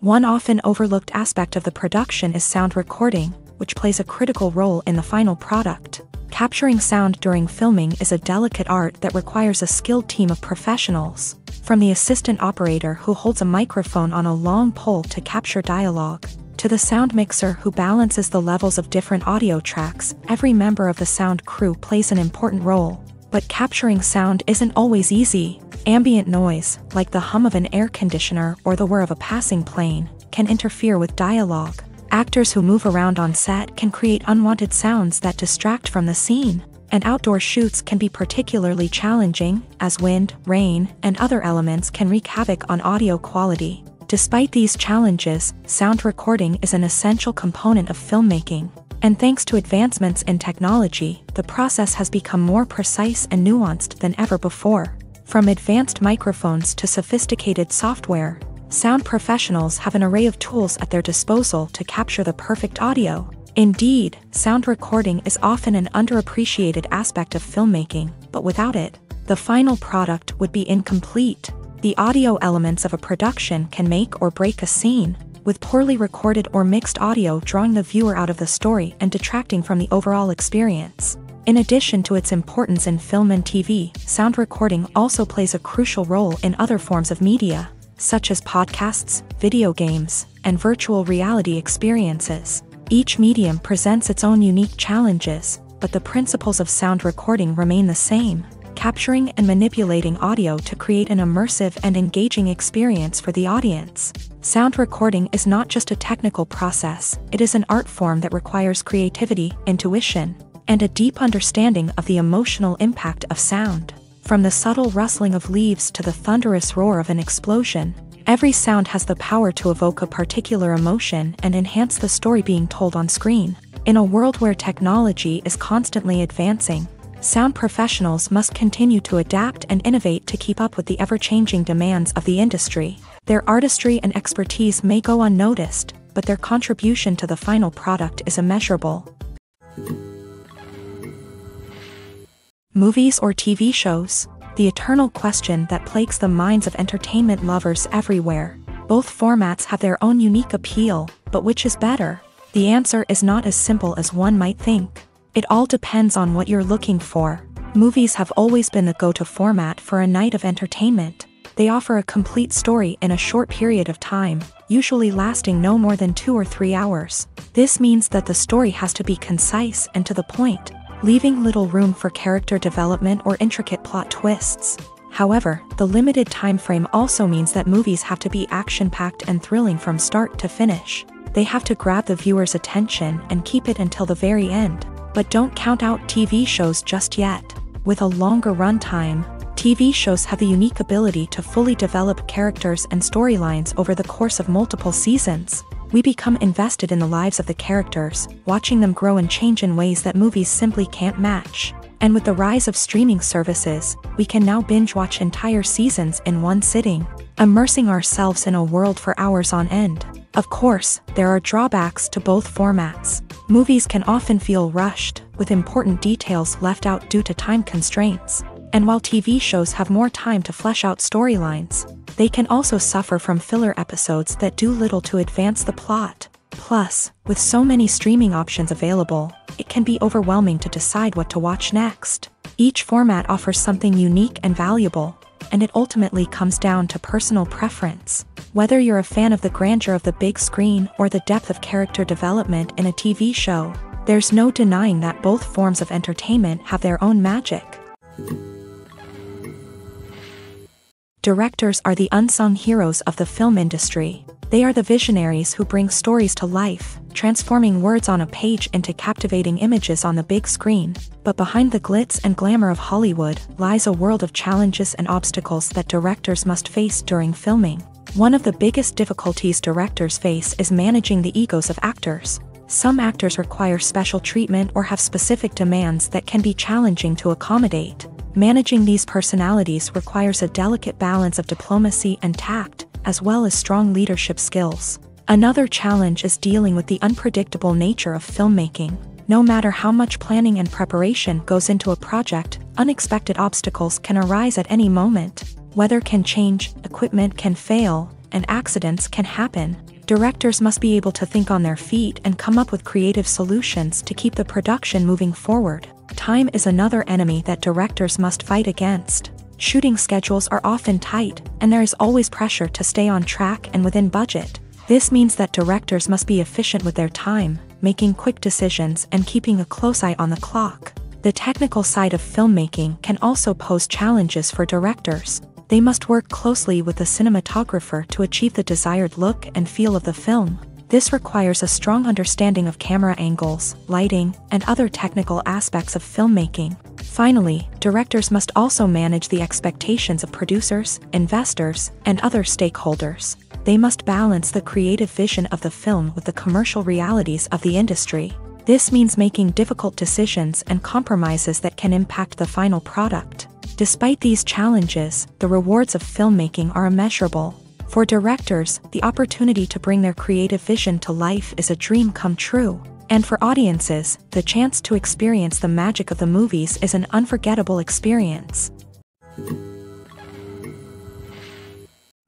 One often overlooked aspect of the production is sound recording, which plays a critical role in the final product. Capturing sound during filming is a delicate art that requires a skilled team of professionals. From the assistant operator who holds a microphone on a long pole to capture dialogue, to the sound mixer who balances the levels of different audio tracks, every member of the sound crew plays an important role. But capturing sound isn't always easy. Ambient noise, like the hum of an air conditioner or the whir of a passing plane, can interfere with dialogue. Actors who move around on set can create unwanted sounds that distract from the scene, and outdoor shoots can be particularly challenging, as wind, rain, and other elements can wreak havoc on audio quality. Despite these challenges, sound recording is an essential component of filmmaking, and thanks to advancements in technology, the process has become more precise and nuanced than ever before. From advanced microphones to sophisticated software, sound professionals have an array of tools at their disposal to capture the perfect audio. Indeed, sound recording is often an underappreciated aspect of filmmaking, but without it, the final product would be incomplete. The audio elements of a production can make or break a scene, with poorly recorded or mixed audio drawing the viewer out of the story and detracting from the overall experience. In addition to its importance in film and TV, sound recording also plays a crucial role in other forms of media, such as podcasts, video games, and virtual reality experiences. Each medium presents its own unique challenges, but the principles of sound recording remain the same, capturing and manipulating audio to create an immersive and engaging experience for the audience. Sound recording is not just a technical process, it is an art form that requires creativity, intuition, and a deep understanding of the emotional impact of sound. From the subtle rustling of leaves to the thunderous roar of an explosion, every sound has the power to evoke a particular emotion and enhance the story being told on screen. In a world where technology is constantly advancing, sound professionals must continue to adapt and innovate to keep up with the ever-changing demands of the industry. Their artistry and expertise may go unnoticed, but their contribution to the final product is immeasurable. Movies or TV shows? The eternal question that plagues the minds of entertainment lovers everywhere. Both formats have their own unique appeal, but which is better? The answer is not as simple as one might think. It all depends on what you're looking for. Movies have always been the go-to format for a night of entertainment. They offer a complete story in a short period of time, usually lasting no more than 2 or 3 hours. This means that the story has to be concise and to the point, leaving little room for character development or intricate plot twists. However, the limited time frame also means that movies have to be action-packed and thrilling from start to finish. They have to grab the viewer's attention and keep it until the very end. But don't count out TV shows just yet. With a longer runtime, TV shows have the unique ability to fully develop characters and storylines over the course of multiple seasons. We become invested in the lives of the characters, watching them grow and change in ways that movies simply can't match. And with the rise of streaming services, we can now binge-watch entire seasons in one sitting, immersing ourselves in a world for hours on end. Of course, there are drawbacks to both formats. Movies can often feel rushed, with important details left out due to time constraints. And while TV shows have more time to flesh out storylines, they can also suffer from filler episodes that do little to advance the plot. Plus, with so many streaming options available, it can be overwhelming to decide what to watch next. Each format offers something unique and valuable, and it ultimately comes down to personal preference. Whether you're a fan of the grandeur of the big screen or the depth of character development in a TV show, there's no denying that both forms of entertainment have their own magic. Directors are the unsung heroes of the film industry. They are the visionaries who bring stories to life, transforming words on a page into captivating images on the big screen. But behind the glitz and glamour of Hollywood lies a world of challenges and obstacles that directors must face during filming. One of the biggest difficulties directors face is managing the egos of actors. Some actors require special treatment or have specific demands that can be challenging to accommodate. Managing these personalities requires a delicate balance of diplomacy and tact, as well as strong leadership skills. Another challenge is dealing with the unpredictable nature of filmmaking. No matter how much planning and preparation goes into a project, unexpected obstacles can arise at any moment. Weather can change, equipment can fail, and accidents can happen. Directors must be able to think on their feet and come up with creative solutions to keep the production moving forward. Time is another enemy that directors must fight against. Shooting schedules are often tight, and there is always pressure to stay on track and within budget. This means that directors must be efficient with their time, making quick decisions and keeping a close eye on the clock. The technical side of filmmaking can also pose challenges for directors. They must work closely with the cinematographer to achieve the desired look and feel of the film. This requires a strong understanding of camera angles, lighting, and other technical aspects of filmmaking. Finally, directors must also manage the expectations of producers, investors, and other stakeholders. They must balance the creative vision of the film with the commercial realities of the industry. This means making difficult decisions and compromises that can impact the final product. Despite these challenges, the rewards of filmmaking are immeasurable. For directors, the opportunity to bring their creative vision to life is a dream come true. And for audiences, the chance to experience the magic of the movies is an unforgettable experience.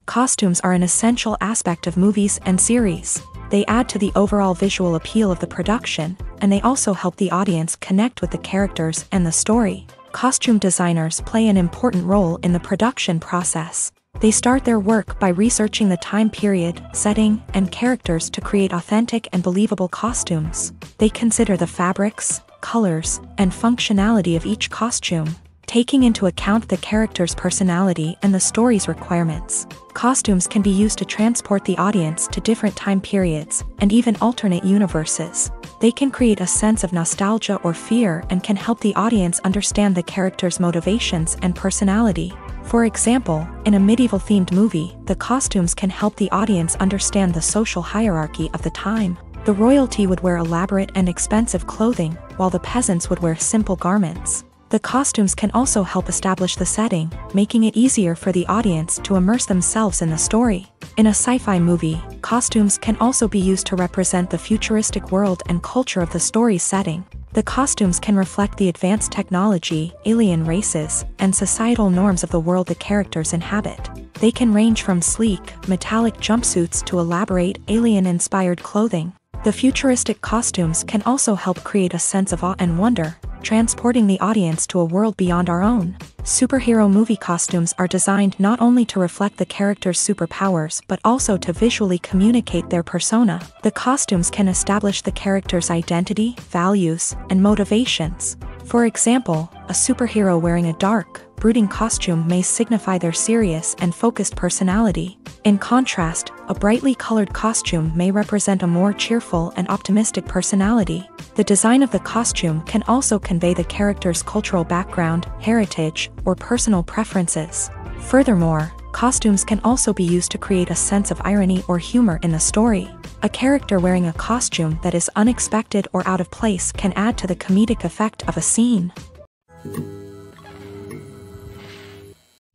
Costumes are an essential aspect of movies and series. They add to the overall visual appeal of the production, and they also help the audience connect with the characters and the story. Costume designers play an important role in the production process. They start their work by researching the time period, setting, and characters to create authentic and believable costumes. They consider the fabrics, colors, and functionality of each costume, taking into account the character's personality and the story's requirements. Costumes can be used to transport the audience to different time periods, and even alternate universes. They can create a sense of nostalgia or fear and can help the audience understand the character's motivations and personality. For example, in a medieval-themed movie, the costumes can help the audience understand the social hierarchy of the time. The royalty would wear elaborate and expensive clothing, while the peasants would wear simple garments. The costumes can also help establish the setting, making it easier for the audience to immerse themselves in the story. In a sci-fi movie, costumes can also be used to represent the futuristic world and culture of the story's setting. The costumes can reflect the advanced technology, alien races, and societal norms of the world the characters inhabit. They can range from sleek, metallic jumpsuits to elaborate, alien-inspired clothing. The futuristic costumes can also help create a sense of awe and wonder, transporting the audience to a world beyond our own. Superhero movie costumes are designed not only to reflect the character's superpowers but also to visually communicate their persona. The costumes can establish the character's identity, values, and motivations. For example, a superhero wearing a dark, brooding costume may signify their serious and focused personality. In contrast, a brightly colored costume may represent a more cheerful and optimistic personality. The design of the costume can also convey the character's cultural background, heritage, or personal preferences. Furthermore, costumes can also be used to create a sense of irony or humor in the story. A character wearing a costume that is unexpected or out of place can add to the comedic effect of a scene.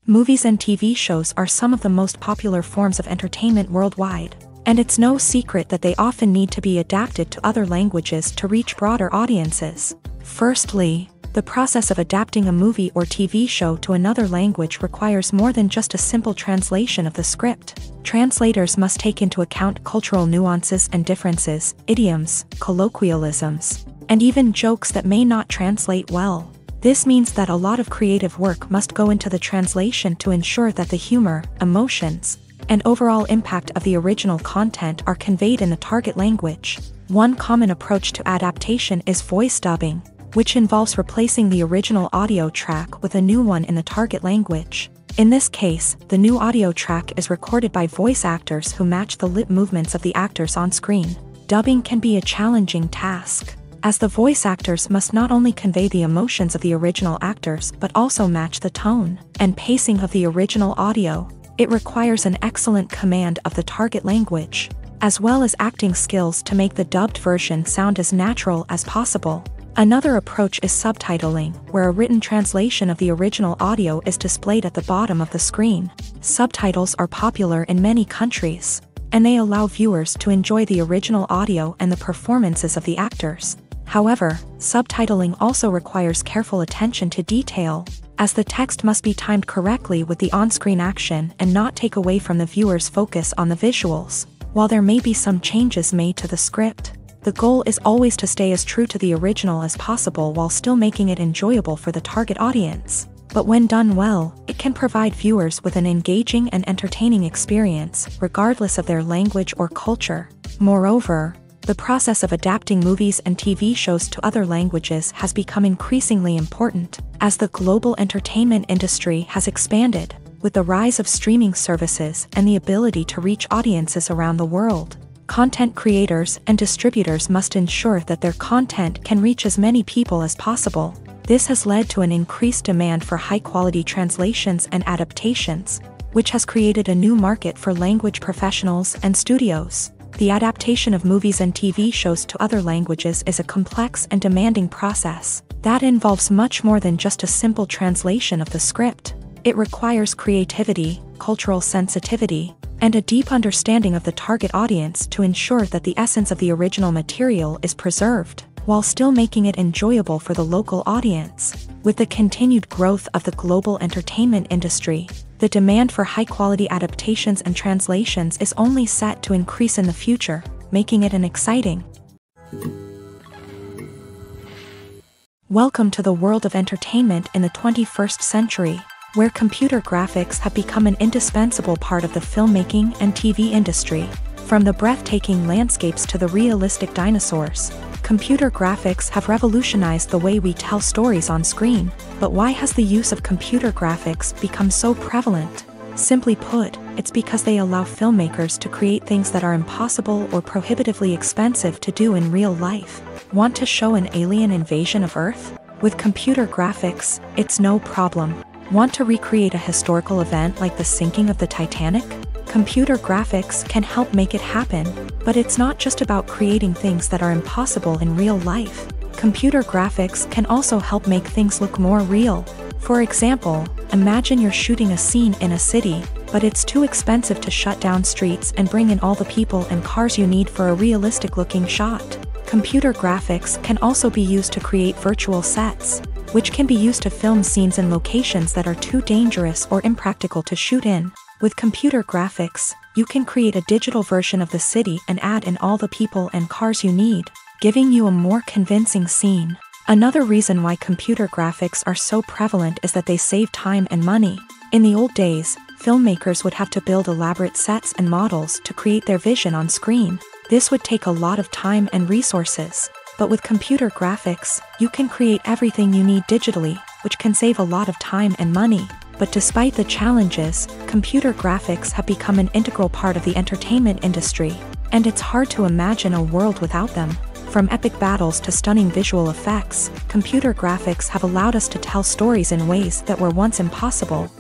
Movies and TV shows are some of the most popular forms of entertainment worldwide, and it's no secret that they often need to be adapted to other languages to reach broader audiences. Firstly, the process of adapting a movie or TV show to another language requires more than just a simple translation of the script. Translators must take into account cultural nuances and differences, idioms, colloquialisms, and even jokes that may not translate well. This means that a lot of creative work must go into the translation to ensure that the humor, emotions, and overall impact of the original content are conveyed in the target language. One common approach to adaptation is voice dubbing, which involves replacing the original audio track with a new one in the target language. In this case, the new audio track is recorded by voice actors who match the lip movements of the actors on screen. Dubbing can be a challenging task, as the voice actors must not only convey the emotions of the original actors but also match the tone and pacing of the original audio. It requires an excellent command of the target language, as well as acting skills to make the dubbed version sound as natural as possible. Another approach is subtitling, where a written translation of the original audio is displayed at the bottom of the screen. Subtitles are popular in many countries, and they allow viewers to enjoy the original audio and the performances of the actors. However, subtitling also requires careful attention to detail, as the text must be timed correctly with the on-screen action and not take away from the viewer's focus on the visuals. While there may be some changes made to the script, the goal is always to stay as true to the original as possible while still making it enjoyable for the target audience. But when done well, it can provide viewers with an engaging and entertaining experience, regardless of their language or culture. Moreover, the process of adapting movies and TV shows to other languages has become increasingly important, as the global entertainment industry has expanded, with the rise of streaming services and the ability to reach audiences around the world. Content creators and distributors must ensure that their content can reach as many people as possible. This has led to an increased demand for high-quality translations and adaptations, which has created a new market for language professionals and studios. The adaptation of movies and TV shows to other languages is a complex and demanding process that involves much more than just a simple translation of the script. It requires creativity, cultural sensitivity, and a deep understanding of the target audience to ensure that the essence of the original material is preserved, while still making it enjoyable for the local audience. With the continued growth of the global entertainment industry, the demand for high-quality adaptations and translations is only set to increase in the future, making it an exciting. Welcome to the world of entertainment in the 21st century, where computer graphics have become an indispensable part of the filmmaking and TV industry. From the breathtaking landscapes to the realistic dinosaurs, computer graphics have revolutionized the way we tell stories on screen. But why has the use of computer graphics become so prevalent? Simply put, it's because they allow filmmakers to create things that are impossible or prohibitively expensive to do in real life. Want to show an alien invasion of Earth? With computer graphics, it's no problem. Want to recreate a historical event like the sinking of the Titanic? Computer graphics can help make it happen, but it's not just about creating things that are impossible in real life. Computer graphics can also help make things look more real. For example, imagine you're shooting a scene in a city, but it's too expensive to shut down streets and bring in all the people and cars you need for a realistic-looking shot. Computer graphics can also be used to create virtual sets, which can be used to film scenes in locations that are too dangerous or impractical to shoot in. With computer graphics, you can create a digital version of the city and add in all the people and cars you need, giving you a more convincing scene. Another reason why computer graphics are so prevalent is that they save time and money. In the old days, filmmakers would have to build elaborate sets and models to create their vision on screen. This would take a lot of time and resources. But with computer graphics, you can create everything you need digitally, which can save a lot of time and money. But despite the challenges, computer graphics have become an integral part of the entertainment industry, and it's hard to imagine a world without them. From epic battles to stunning visual effects, computer graphics have allowed us to tell stories in ways that were once impossible.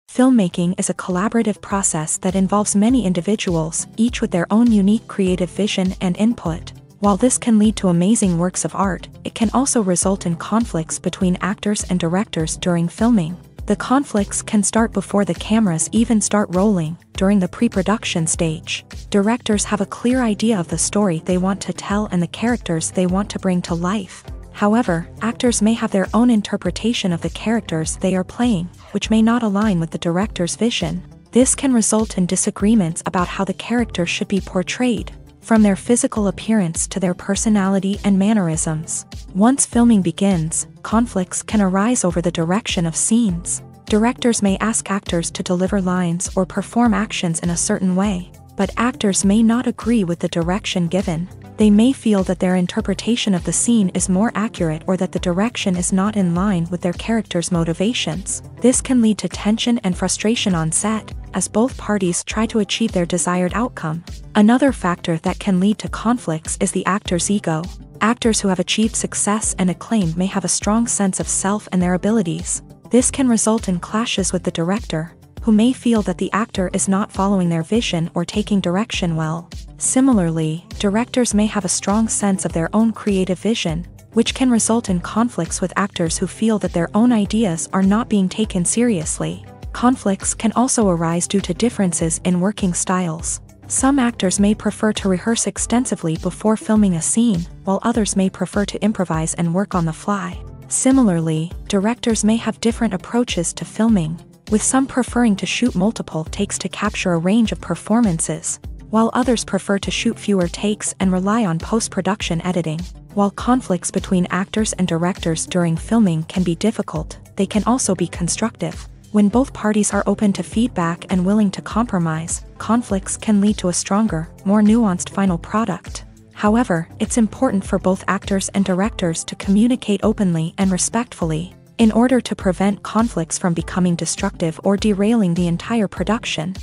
Filmmaking is a collaborative process that involves many individuals, each with their own unique creative vision and input. While this can lead to amazing works of art, it can also result in conflicts between actors and directors during filming. The conflicts can start before the cameras even start rolling, during the pre-production stage. Directors have a clear idea of the story they want to tell and the characters they want to bring to life. However, actors may have their own interpretation of the characters they are playing, which may not align with the director's vision. This can result in disagreements about how the character should be portrayed, from their physical appearance to their personality and mannerisms. Once filming begins, conflicts can arise over the direction of scenes. Directors may ask actors to deliver lines or perform actions in a certain way, but actors may not agree with the direction given. They may feel that their interpretation of the scene is more accurate or that the direction is not in line with their character's motivations. This can lead to tension and frustration on set, as both parties try to achieve their desired outcome. Another factor that can lead to conflicts is the actor's ego. Actors who have achieved success and acclaim may have a strong sense of self and their abilities. This can result in clashes with the director, who may feel that the actor is not following their vision or taking direction well. Similarly, directors may have a strong sense of their own creative vision, which can result in conflicts with actors who feel that their own ideas are not being taken seriously. Conflicts can also arise due to differences in working styles. Some actors may prefer to rehearse extensively before filming a scene, while others may prefer to improvise and work on the fly. Similarly, directors may have different approaches to filming, with some preferring to shoot multiple takes to capture a range of performances, while others prefer to shoot fewer takes and rely on post-production editing. While conflicts between actors and directors during filming can be difficult, they can also be constructive. When both parties are open to feedback and willing to compromise, conflicts can lead to a stronger, more nuanced final product. However, it's important for both actors and directors to communicate openly and respectfully, in order to prevent conflicts from becoming destructive or derailing the entire production.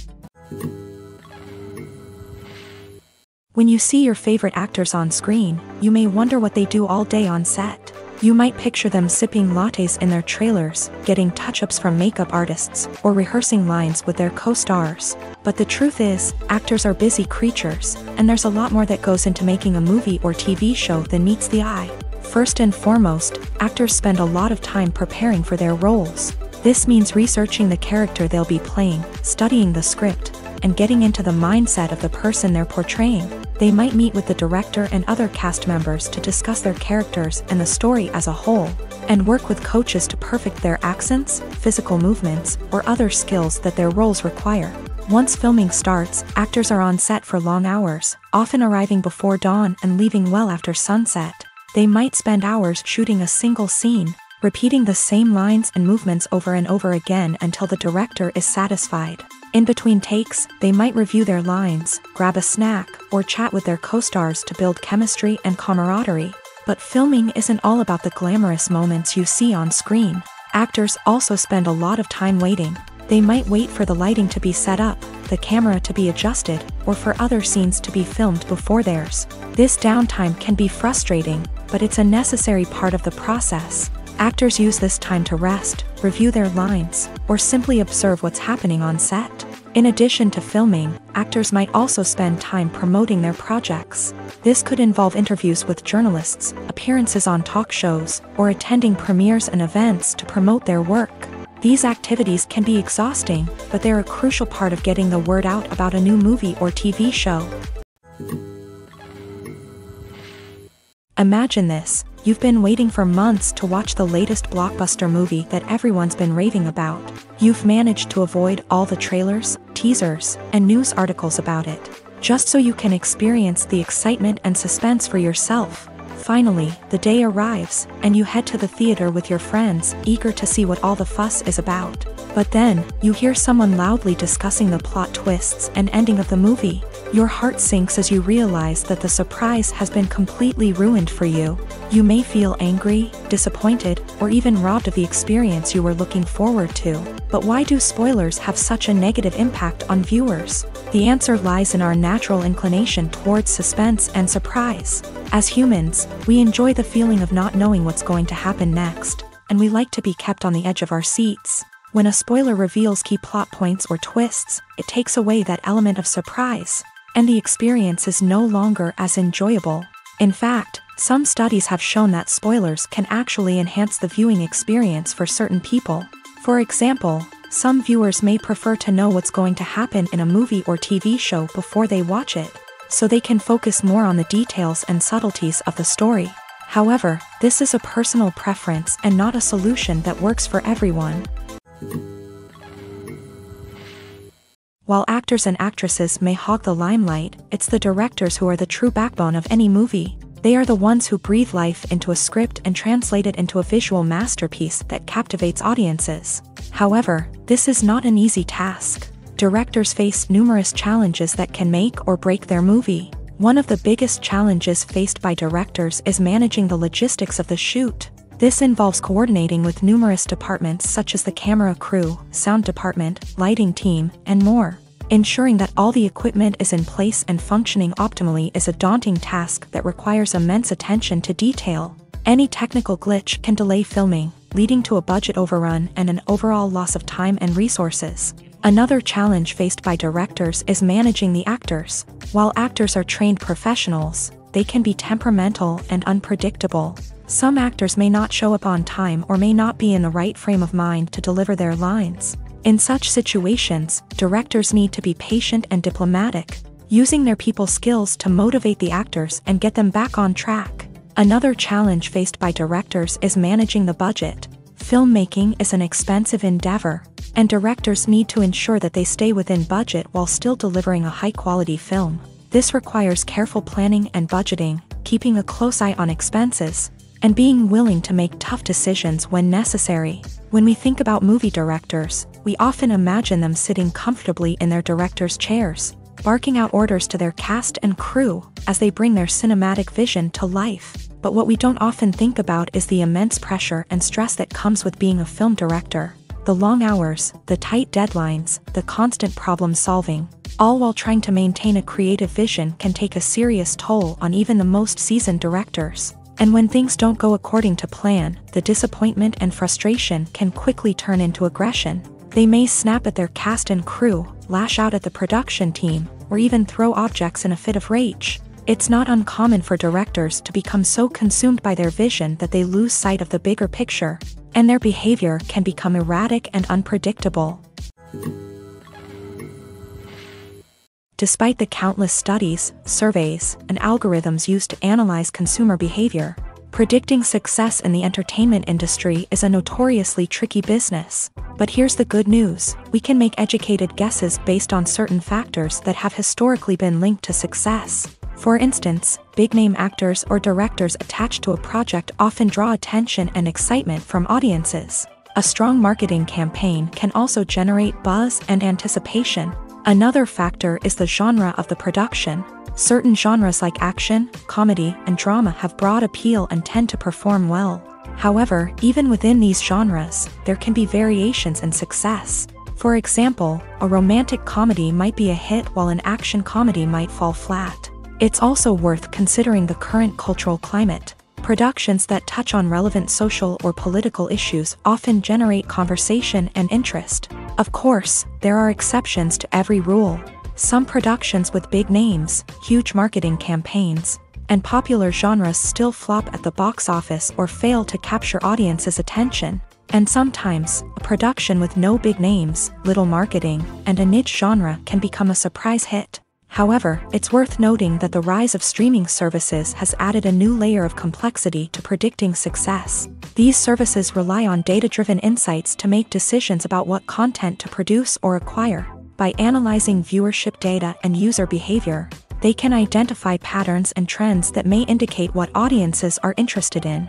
When you see your favorite actors on screen, you may wonder what they do all day on set. You might picture them sipping lattes in their trailers, getting touch-ups from makeup artists, or rehearsing lines with their co-stars. But the truth is, actors are busy creatures, and there's a lot more that goes into making a movie or TV show than meets the eye. First and foremost, actors spend a lot of time preparing for their roles. This means researching the character they'll be playing, studying the script, and getting into the mindset of the person they're portraying. They might meet with the director and other cast members to discuss their characters and the story as a whole, and work with coaches to perfect their accents, physical movements, or other skills that their roles require. Once filming starts, actors are on set for long hours, often arriving before dawn and leaving well after sunset. They might spend hours shooting a single scene, repeating the same lines and movements over and over again until the director is satisfied. In between takes, they might review their lines, grab a snack, or chat with their co-stars to build chemistry and camaraderie. But filming isn't all about the glamorous moments you see on screen. Actors also spend a lot of time waiting. They might wait for the lighting to be set up, the camera to be adjusted, or for other scenes to be filmed before theirs. This downtime can be frustrating, but it's a necessary part of the process. Actors use this time to rest, review their lines, or simply observe what's happening on set. In addition to filming, actors might also spend time promoting their projects. This could involve interviews with journalists, appearances on talk shows, or attending premieres and events to promote their work. These activities can be exhausting, but they're a crucial part of getting the word out about a new movie or TV show. Imagine this. You've been waiting for months to watch the latest blockbuster movie that everyone's been raving about. You've managed to avoid all the trailers, teasers, and news articles about it, just so you can experience the excitement and suspense for yourself. Finally, the day arrives, and you head to the theater with your friends, eager to see what all the fuss is about. But then, you hear someone loudly discussing the plot twists and ending of the movie. Your heart sinks as you realize that the surprise has been completely ruined for you. You may feel angry, disappointed, or even robbed of the experience you were looking forward to. But why do spoilers have such a negative impact on viewers? The answer lies in our natural inclination towards suspense and surprise. As humans, we enjoy the feeling of not knowing what's going to happen next, and we like to be kept on the edge of our seats. When a spoiler reveals key plot points or twists, it takes away that element of surprise, and the experience is no longer as enjoyable. In fact, some studies have shown that spoilers can actually enhance the viewing experience for certain people. For example, some viewers may prefer to know what's going to happen in a movie or TV show before they watch it, so they can focus more on the details and subtleties of the story. However, this is a personal preference and not a solution that works for everyone. While actors and actresses may hog the limelight, it's the directors who are the true backbone of any movie. They are the ones who breathe life into a script and translate it into a visual masterpiece that captivates audiences. However, this is not an easy task. Directors face numerous challenges that can make or break their movie. One of the biggest challenges faced by directors is managing the logistics of the shoot. This involves coordinating with numerous departments such as the camera crew, sound department, lighting team, and more. Ensuring that all the equipment is in place and functioning optimally is a daunting task that requires immense attention to detail. Any technical glitch can delay filming, leading to a budget overrun and an overall loss of time and resources. Another challenge faced by directors is managing the actors. While actors are trained professionals, they can be temperamental and unpredictable. Some actors may not show up on time or may not be in the right frame of mind to deliver their lines. In such situations, directors need to be patient and diplomatic, using their people skills to motivate the actors and get them back on track. Another challenge faced by directors is managing the budget. Filmmaking is an expensive endeavor, and directors need to ensure that they stay within budget while still delivering a high-quality film. This requires careful planning and budgeting, keeping a close eye on expenses, and being willing to make tough decisions when necessary. When we think about movie directors, we often imagine them sitting comfortably in their director's chairs, barking out orders to their cast and crew as they bring their cinematic vision to life. But what we don't often think about is the immense pressure and stress that comes with being a film director. The long hours, the tight deadlines, the constant problem solving, all while trying to maintain a creative vision can take a serious toll on even the most seasoned directors. And when things don't go according to plan, the disappointment and frustration can quickly turn into aggression. They may snap at their cast and crew, lash out at the production team, or even throw objects in a fit of rage. It's not uncommon for directors to become so consumed by their vision that they lose sight of the bigger picture, and their behavior can become erratic and unpredictable. Despite the countless studies, surveys, and algorithms used to analyze consumer behavior, predicting success in the entertainment industry is a notoriously tricky business. But here's the good news: we can make educated guesses based on certain factors that have historically been linked to success. For instance, big-name actors or directors attached to a project often draw attention and excitement from audiences. A strong marketing campaign can also generate buzz and anticipation. Another factor is the genre of the production. Certain genres like action, comedy, and drama have broad appeal and tend to perform well. However, even within these genres, there can be variations in success. For example, a romantic comedy might be a hit while an action comedy might fall flat. It's also worth considering the current cultural climate. Productions that touch on relevant social or political issues often generate conversation and interest. Of course, there are exceptions to every rule. Some productions with big names, huge marketing campaigns, and popular genres still flop at the box office or fail to capture audiences' attention. And sometimes, a production with no big names, little marketing, and a niche genre can become a surprise hit. However, it's worth noting that the rise of streaming services has added a new layer of complexity to predicting success. These services rely on data-driven insights to make decisions about what content to produce or acquire. By analyzing viewership data and user behavior, they can identify patterns and trends that may indicate what audiences are interested in.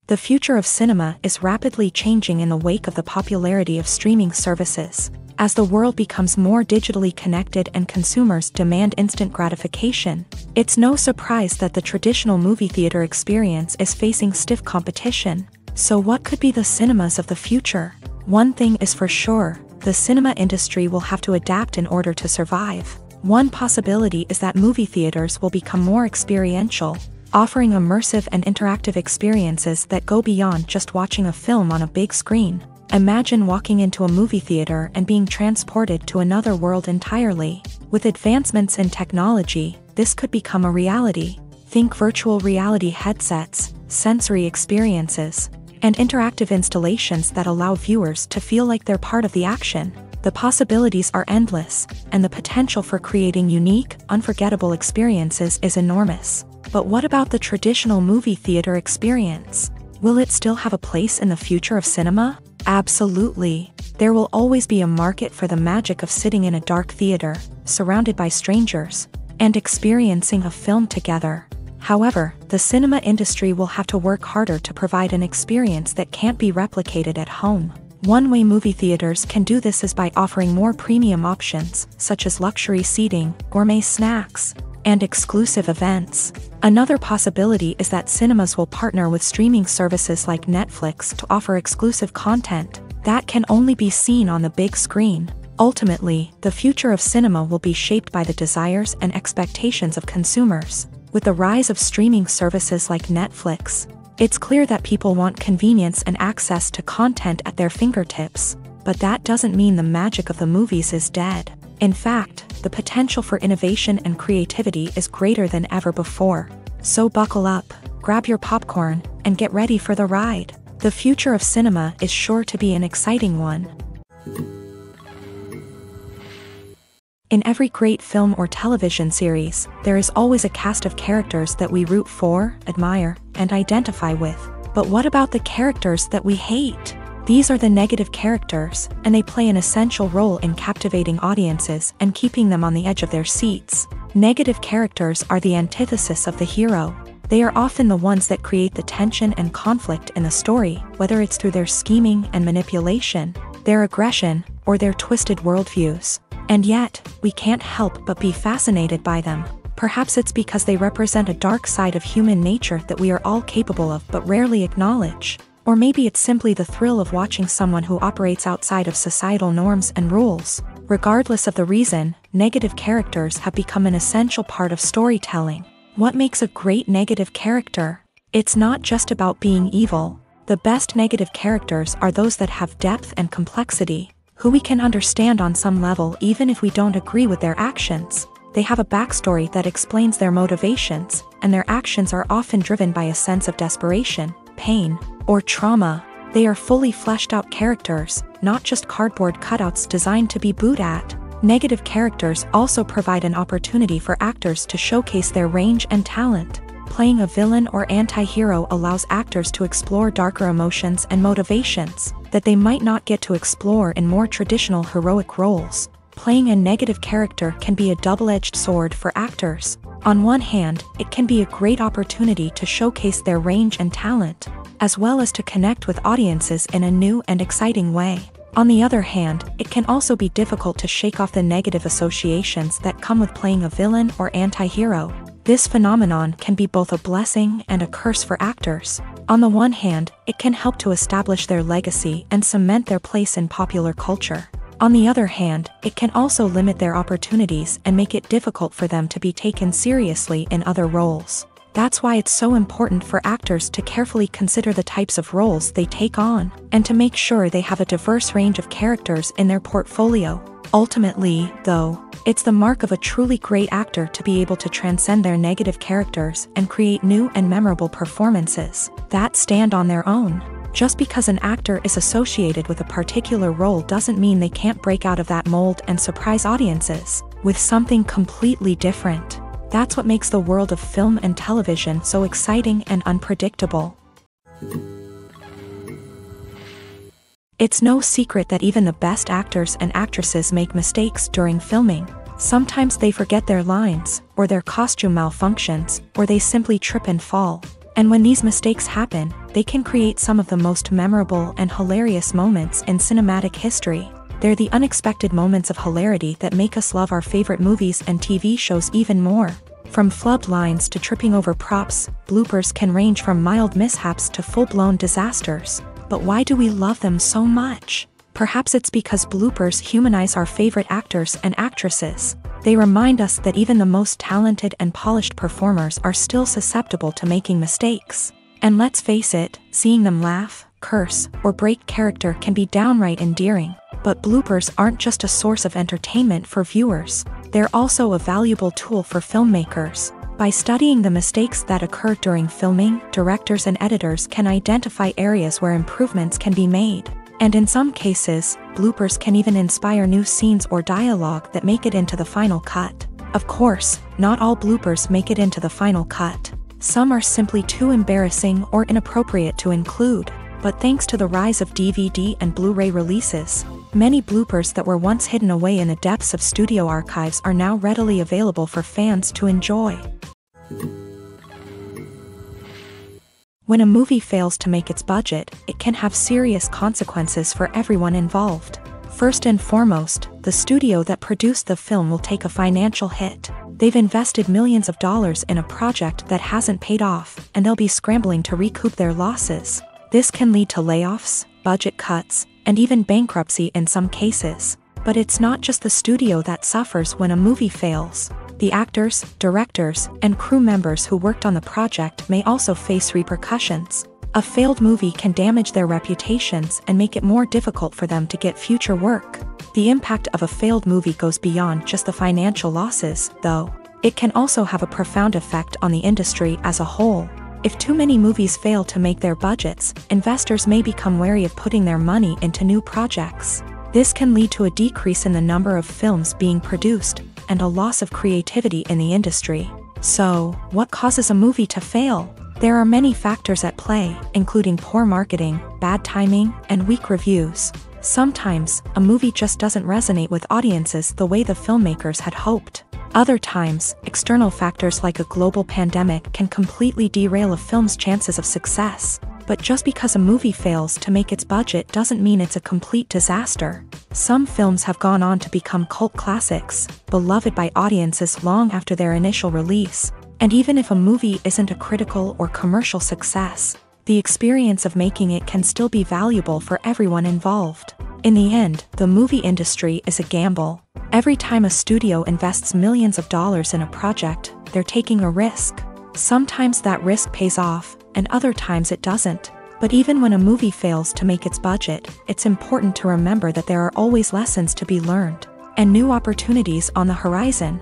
The future of cinema is rapidly changing in the wake of the popularity of streaming services. As the world becomes more digitally connected and consumers demand instant gratification, it's no surprise that the traditional movie theater experience is facing stiff competition. So what could be the cinemas of the future? One thing is for sure: the cinema industry will have to adapt in order to survive. One possibility is that movie theaters will become more experiential, offering immersive and interactive experiences that go beyond just watching a film on a big screen. Imagine walking into a movie theater and being transported to another world entirely. With advancements in technology, this could become a reality. Think virtual reality headsets, sensory experiences, and interactive installations that allow viewers to feel like they're part of the action. The possibilities are endless, and the potential for creating unique, unforgettable experiences is enormous. But what about the traditional movie theater experience? Will it still have a place in the future of cinema? Absolutely. There will always be a market for the magic of sitting in a dark theater, surrounded by strangers, and experiencing a film together. However, the cinema industry will have to work harder to provide an experience that can't be replicated at home. One way movie theaters can do this is by offering more premium options, such as luxury seating, gourmet snacks, and exclusive events. Another possibility is that cinemas will partner with streaming services like Netflix to offer exclusive content that can only be seen on the big screen. Ultimately, the future of cinema will be shaped by the desires and expectations of consumers. With the rise of streaming services like Netflix, it's clear that people want convenience and access to content at their fingertips. But that doesn't mean the magic of the movies is dead. In fact, the potential for innovation and creativity is greater than ever before. So buckle up, grab your popcorn, and get ready for the ride. The future of cinema is sure to be an exciting one. In every great film or television series, there is always a cast of characters that we root for, admire, and identify with. But what about the characters that we hate? These are the negative characters, and they play an essential role in captivating audiences and keeping them on the edge of their seats. Negative characters are the antithesis of the hero. They are often the ones that create the tension and conflict in the story, whether it's through their scheming and manipulation, their aggression, or their twisted worldviews. And yet, we can't help but be fascinated by them. Perhaps it's because they represent a dark side of human nature that we are all capable of but rarely acknowledge. Or maybe it's simply the thrill of watching someone who operates outside of societal norms and rules. Regardless of the reason, negative characters have become an essential part of storytelling. What makes a great negative character? It's not just about being evil. The best negative characters are those that have depth and complexity, who we can understand on some level even if we don't agree with their actions. They have a backstory that explains their motivations, and their actions are often driven by a sense of desperation, pain, or trauma. They are fully fleshed out characters, not just cardboard cutouts designed to be booed at. Negative characters also provide an opportunity for actors to showcase their range and talent. Playing a villain or anti-hero allows actors to explore darker emotions and motivations that they might not get to explore in more traditional heroic roles. Playing a negative character can be a double-edged sword for actors. On one hand, it can be a great opportunity to showcase their range and talent, as well as to connect with audiences in a new and exciting way. On the other hand, it can also be difficult to shake off the negative associations that come with playing a villain or anti-hero. This phenomenon can be both a blessing and a curse for actors. On the one hand, it can help to establish their legacy and cement their place in popular culture. On the other hand, it can also limit their opportunities and make it difficult for them to be taken seriously in other roles. That's why it's so important for actors to carefully consider the types of roles they take on, and to make sure they have a diverse range of characters in their portfolio. Ultimately, though, it's the mark of a truly great actor to be able to transcend their negative characters and create new and memorable performances that stand on their own. Just because an actor is associated with a particular role doesn't mean they can't break out of that mold and surprise audiences with something completely different. That's what makes the world of film and television so exciting and unpredictable. It's no secret that even the best actors and actresses make mistakes during filming. Sometimes they forget their lines, or their costume malfunctions, or they simply trip and fall. And when these mistakes happen, they can create some of the most memorable and hilarious moments in cinematic history. They're the unexpected moments of hilarity that make us love our favorite movies and TV shows even more. From flubbed lines to tripping over props, bloopers can range from mild mishaps to full-blown disasters. But why do we love them so much? Perhaps it's because bloopers humanize our favorite actors and actresses. They remind us that even the most talented and polished performers are still susceptible to making mistakes. And let's face it, seeing them laugh, curse, or break character can be downright endearing. But bloopers aren't just a source of entertainment for viewers. They're also a valuable tool for filmmakers. By studying the mistakes that occur during filming, directors and editors can identify areas where improvements can be made. And in some cases, bloopers can even inspire new scenes or dialogue that make it into the final cut. Of course, not all bloopers make it into the final cut. Some are simply too embarrassing or inappropriate to include. But thanks to the rise of DVD and Blu-ray releases, many bloopers that were once hidden away in the depths of studio archives are now readily available for fans to enjoy. When a movie fails to make its budget, it can have serious consequences for everyone involved. First and foremost, the studio that produced the film will take a financial hit. They've invested millions of dollars in a project that hasn't paid off, and they'll be scrambling to recoup their losses. This can lead to layoffs, budget cuts, and even bankruptcy in some cases. But it's not just the studio that suffers when a movie fails. The actors, directors, and crew members who worked on the project may also face repercussions. A failed movie can damage their reputations and make it more difficult for them to get future work. The impact of a failed movie goes beyond just the financial losses, though. It can also have a profound effect on the industry as a whole. If too many movies fail to make their budgets, investors may become wary of putting their money into new projects. This can lead to a decrease in the number of films being produced, and a loss of creativity in the industry. So, what causes a movie to fail? There are many factors at play, including poor marketing, bad timing, and weak reviews. Sometimes, a movie just doesn't resonate with audiences the way the filmmakers had hoped. Other times, external factors like a global pandemic can completely derail a film's chances of success. But just because a movie fails to make its budget doesn't mean it's a complete disaster. Some films have gone on to become cult classics, beloved by audiences long after their initial release. And even if a movie isn't a critical or commercial success, the experience of making it can still be valuable for everyone involved. In the end, the movie industry is a gamble. Every time a studio invests millions of dollars in a project, they're taking a risk. Sometimes that risk pays off, and other times it doesn't. But even when a movie fails to make its budget, it's important to remember that there are always lessons to be learned and new opportunities on the horizon.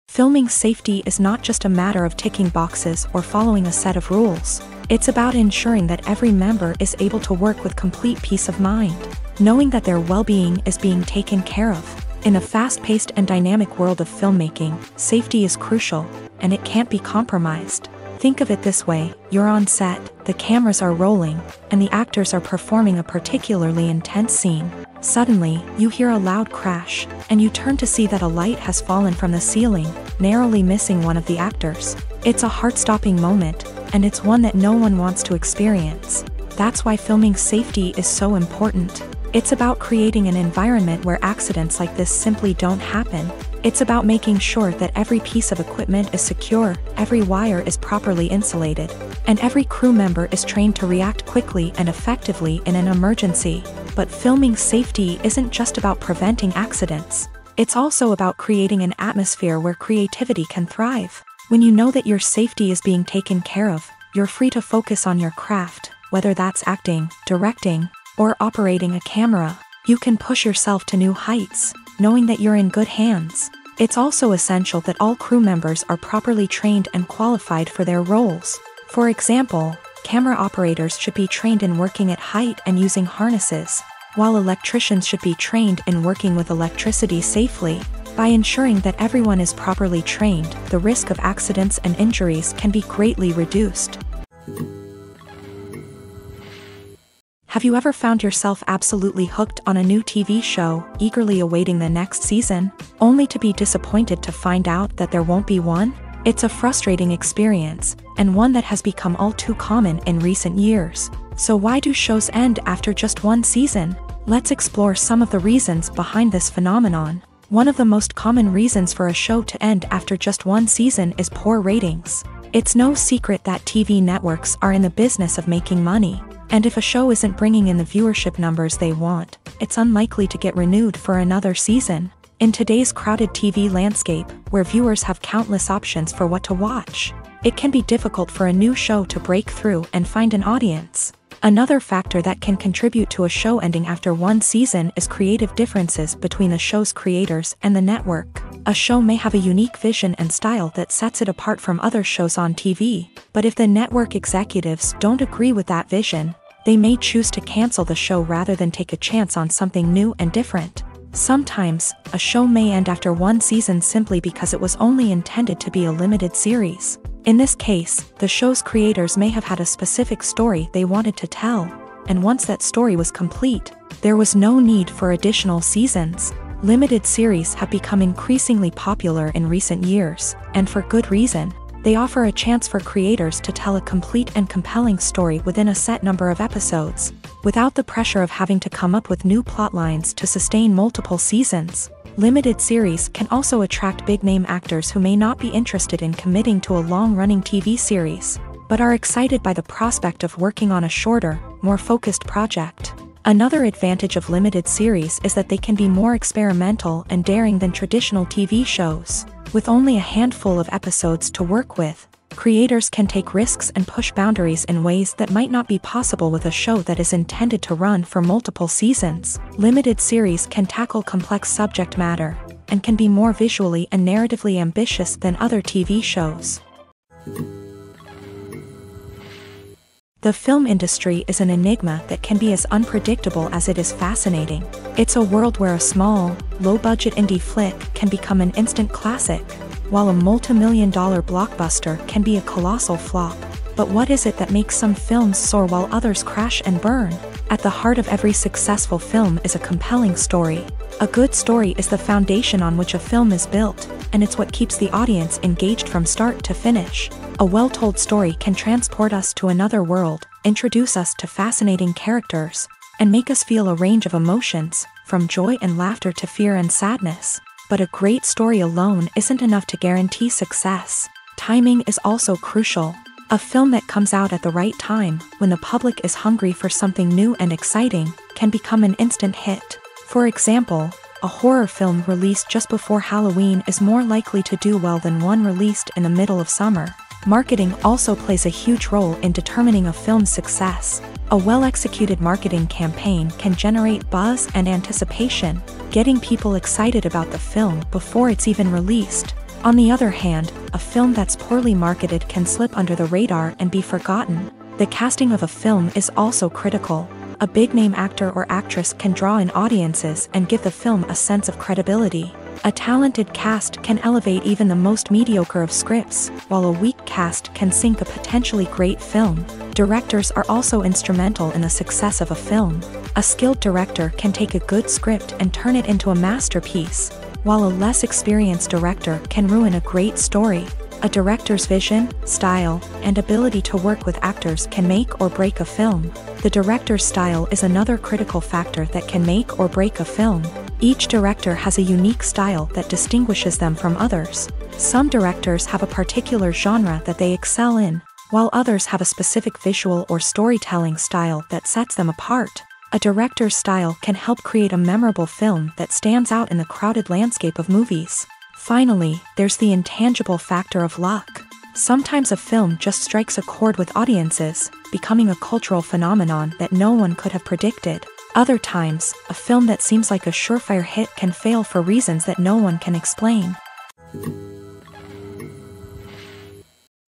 Filming safety is not just a matter of ticking boxes or following a set of rules. It's about ensuring that every member is able to work with complete peace of mind, knowing that their well-being is being taken care of. In a fast-paced and dynamic world of filmmaking, safety is crucial, and it can't be compromised. Think of it this way: you're on set, the cameras are rolling, and the actors are performing a particularly intense scene. Suddenly, you hear a loud crash, and you turn to see that a light has fallen from the ceiling, narrowly missing one of the actors. It's a heart-stopping moment, and it's one that no one wants to experience. That's why filming safety is so important. It's about creating an environment where accidents like this simply don't happen. It's about making sure that every piece of equipment is secure, every wire is properly insulated, and every crew member is trained to react quickly and effectively in an emergency. But filming safety isn't just about preventing accidents. It's also about creating an atmosphere where creativity can thrive. When you know that your safety is being taken care of, you're free to focus on your craft, whether that's acting, directing, or operating a camera. You can push yourself to new heights, knowing that you're in good hands. It's also essential that all crew members are properly trained and qualified for their roles. For example, camera operators should be trained in working at height and using harnesses, while electricians should be trained in working with electricity safely. By ensuring that everyone is properly trained, the risk of accidents and injuries can be greatly reduced. Have you ever found yourself absolutely hooked on a new TV show, eagerly awaiting the next season, only to be disappointed to find out that there won't be one? It's a frustrating experience, and one that has become all too common in recent years. So why do shows end after just one season? Let's explore some of the reasons behind this phenomenon. One of the most common reasons for a show to end after just one season is poor ratings. It's no secret that TV networks are in the business of making money. And if a show isn't bringing in the viewership numbers they want, it's unlikely to get renewed for another season. In today's crowded TV landscape, where viewers have countless options for what to watch, it can be difficult for a new show to break through and find an audience. Another factor that can contribute to a show ending after one season is creative differences between the show's creators and the network. A show may have a unique vision and style that sets it apart from other shows on TV, but if the network executives don't agree with that vision, they may choose to cancel the show rather than take a chance on something new and different. Sometimes, a show may end after one season simply because it was only intended to be a limited series. In this case, the show's creators may have had a specific story they wanted to tell, and once that story was complete, there was no need for additional seasons. Limited series have become increasingly popular in recent years, and for good reason. They offer a chance for creators to tell a complete and compelling story within a set number of episodes, without the pressure of having to come up with new plotlines to sustain multiple seasons. Limited series can also attract big-name actors who may not be interested in committing to a long-running TV series, but are excited by the prospect of working on a shorter, more focused project. Another advantage of limited series is that they can be more experimental and daring than traditional TV shows. With only a handful of episodes to work with, creators can take risks and push boundaries in ways that might not be possible with a show that is intended to run for multiple seasons. Limited series can tackle complex subject matter, and can be more visually and narratively ambitious than other TV shows. The film industry is an enigma that can be as unpredictable as it is fascinating. It's a world where a small, low-budget indie flick can become an instant classic, while a multi-million-dollar blockbuster can be a colossal flop. But what is it that makes some films soar while others crash and burn? At the heart of every successful film is a compelling story. A good story is the foundation on which a film is built, and it's what keeps the audience engaged from start to finish. A well-told story can transport us to another world, introduce us to fascinating characters, and make us feel a range of emotions, from joy and laughter to fear and sadness. But a great story alone isn't enough to guarantee success. Timing is also crucial. A film that comes out at the right time, when the public is hungry for something new and exciting, can become an instant hit. For example, a horror film released just before Halloween is more likely to do well than one released in the middle of summer. Marketing also plays a huge role in determining a film's success. A well-executed marketing campaign can generate buzz and anticipation, getting people excited about the film before it's even released. On the other hand, a film that's poorly marketed can slip under the radar and be forgotten. The casting of a film is also critical. A big-name actor or actress can draw in audiences and give the film a sense of credibility. A talented cast can elevate even the most mediocre of scripts, while a weak cast can sink a potentially great film. Directors are also instrumental in the success of a film. A skilled director can take a good script and turn it into a masterpiece, while a less experienced director can ruin a great story. A director's vision, style, and ability to work with actors can make or break a film. The director's style is another critical factor that can make or break a film. Each director has a unique style that distinguishes them from others. Some directors have a particular genre that they excel in, while others have a specific visual or storytelling style that sets them apart. A director's style can help create a memorable film that stands out in the crowded landscape of movies. Finally, there's the intangible factor of luck. Sometimes a film just strikes a chord with audiences, becoming a cultural phenomenon that no one could have predicted. Other times, a film that seems like a surefire hit can fail for reasons that no one can explain.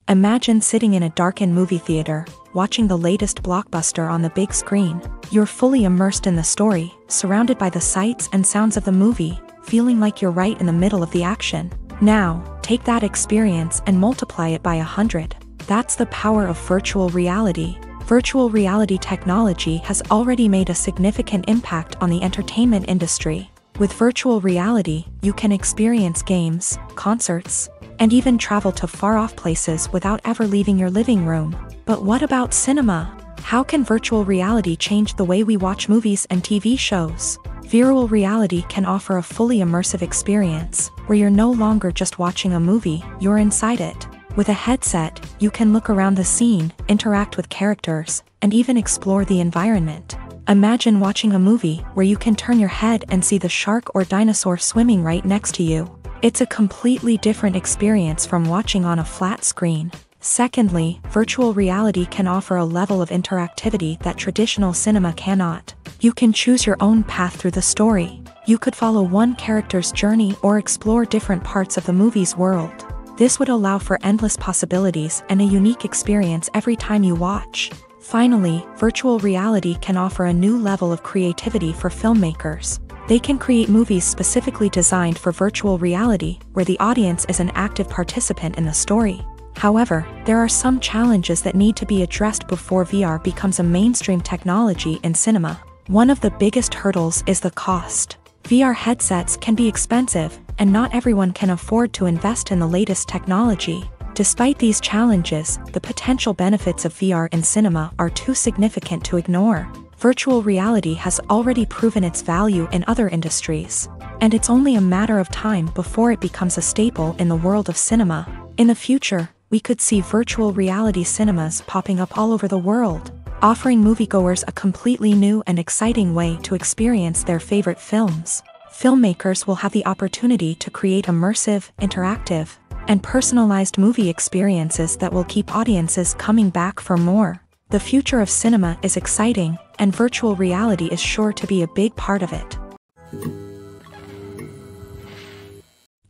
Imagine sitting in a darkened movie theater, watching the latest blockbuster on the big screen. You're fully immersed in the story, surrounded by the sights and sounds of the movie, feeling like you're right in the middle of the action. Now, take that experience and multiply it by 100. That's the power of virtual reality. Virtual reality technology has already made a significant impact on the entertainment industry. With virtual reality, you can experience games, concerts, and even travel to far-off places without ever leaving your living room. But what about cinema? How can virtual reality change the way we watch movies and TV shows? Virtual reality can offer a fully immersive experience, where you're no longer just watching a movie, you're inside it. With a headset, you can look around the scene, interact with characters, and even explore the environment. Imagine watching a movie where you can turn your head and see the shark or dinosaur swimming right next to you. It's a completely different experience from watching on a flat screen. Secondly, virtual reality can offer a level of interactivity that traditional cinema cannot. You can choose your own path through the story. You could follow one character's journey or explore different parts of the movie's world. This would allow for endless possibilities and a unique experience every time you watch. Finally, virtual reality can offer a new level of creativity for filmmakers. They can create movies specifically designed for virtual reality, where the audience is an active participant in the story. However, there are some challenges that need to be addressed before VR becomes a mainstream technology in cinema. One of the biggest hurdles is the cost. VR headsets can be expensive, and not everyone can afford to invest in the latest technology. Despite these challenges, the potential benefits of VR in cinema are too significant to ignore. Virtual reality has already proven its value in other industries, and it's only a matter of time before it becomes a staple in the world of cinema. In the future, we could see virtual reality cinemas popping up all over the world, offering moviegoers a completely new and exciting way to experience their favorite films. Filmmakers will have the opportunity to create immersive, interactive, and personalized movie experiences that will keep audiences coming back for more. The future of cinema is exciting, and virtual reality is sure to be a big part of it.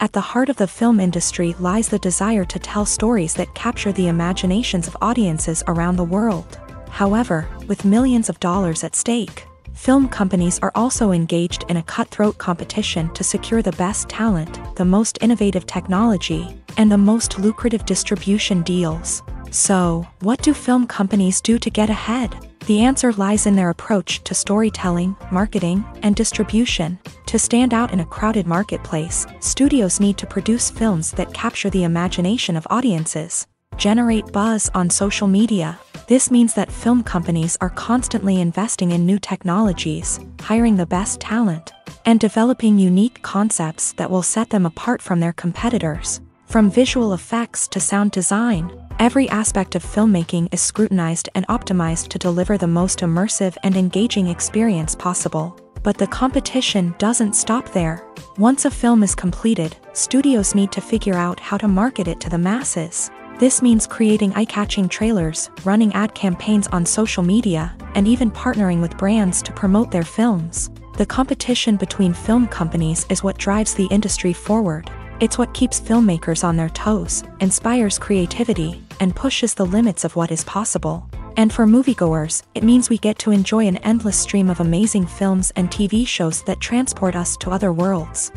At the heart of the film industry lies the desire to tell stories that capture the imaginations of audiences around the world. However, with millions of dollars at stake, film companies are also engaged in a cutthroat competition to secure the best talent, the most innovative technology, and the most lucrative distribution deals. So, what do film companies do to get ahead? The answer lies in their approach to storytelling, marketing, and distribution. To stand out in a crowded marketplace, studios need to produce films that capture the imagination of audiences, generate buzz on social media. This means that film companies are constantly investing in new technologies, hiring the best talent, and developing unique concepts that will set them apart from their competitors. From visual effects to sound design, every aspect of filmmaking is scrutinized and optimized to deliver the most immersive and engaging experience possible. But the competition doesn't stop there. Once a film is completed, studios need to figure out how to market it to the masses. This means creating eye-catching trailers, running ad campaigns on social media, and even partnering with brands to promote their films. The competition between film companies is what drives the industry forward. It's what keeps filmmakers on their toes, inspires creativity, and pushes the limits of what is possible. And for moviegoers, it means we get to enjoy an endless stream of amazing films and TV shows that transport us to other worlds.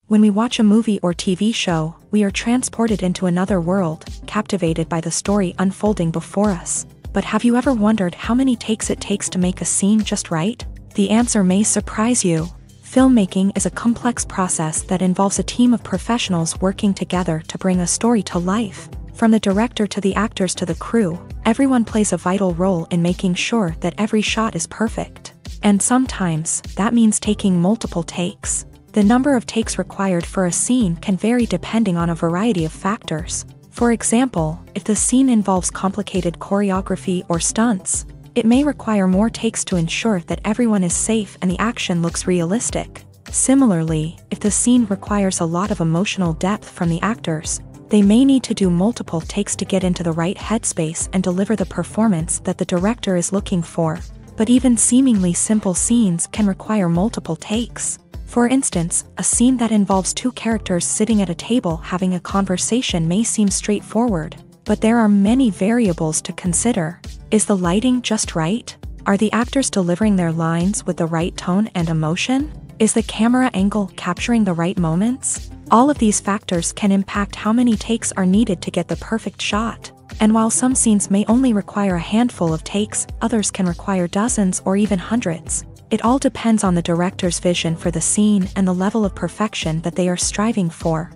When we watch a movie or TV show, we are transported into another world, captivated by the story unfolding before us. But have you ever wondered how many takes it takes to make a scene just right? The answer may surprise you. Filmmaking is a complex process that involves a team of professionals working together to bring a story to life. From the director to the actors to the crew, everyone plays a vital role in making sure that every shot is perfect. And sometimes, that means taking multiple takes. The number of takes required for a scene can vary depending on a variety of factors. For example, if the scene involves complicated choreography or stunts, it may require more takes to ensure that everyone is safe and the action looks realistic. Similarly, if the scene requires a lot of emotional depth from the actors, they may need to do multiple takes to get into the right headspace and deliver the performance that the director is looking for. But even seemingly simple scenes can require multiple takes. For instance, a scene that involves two characters sitting at a table having a conversation may seem straightforward, but there are many variables to consider. Is the lighting just right? Are the actors delivering their lines with the right tone and emotion? Is the camera angle capturing the right moments? All of these factors can impact how many takes are needed to get the perfect shot. And while some scenes may only require a handful of takes, others can require dozens or even hundreds. It all depends on the director's vision for the scene and the level of perfection that they are striving for.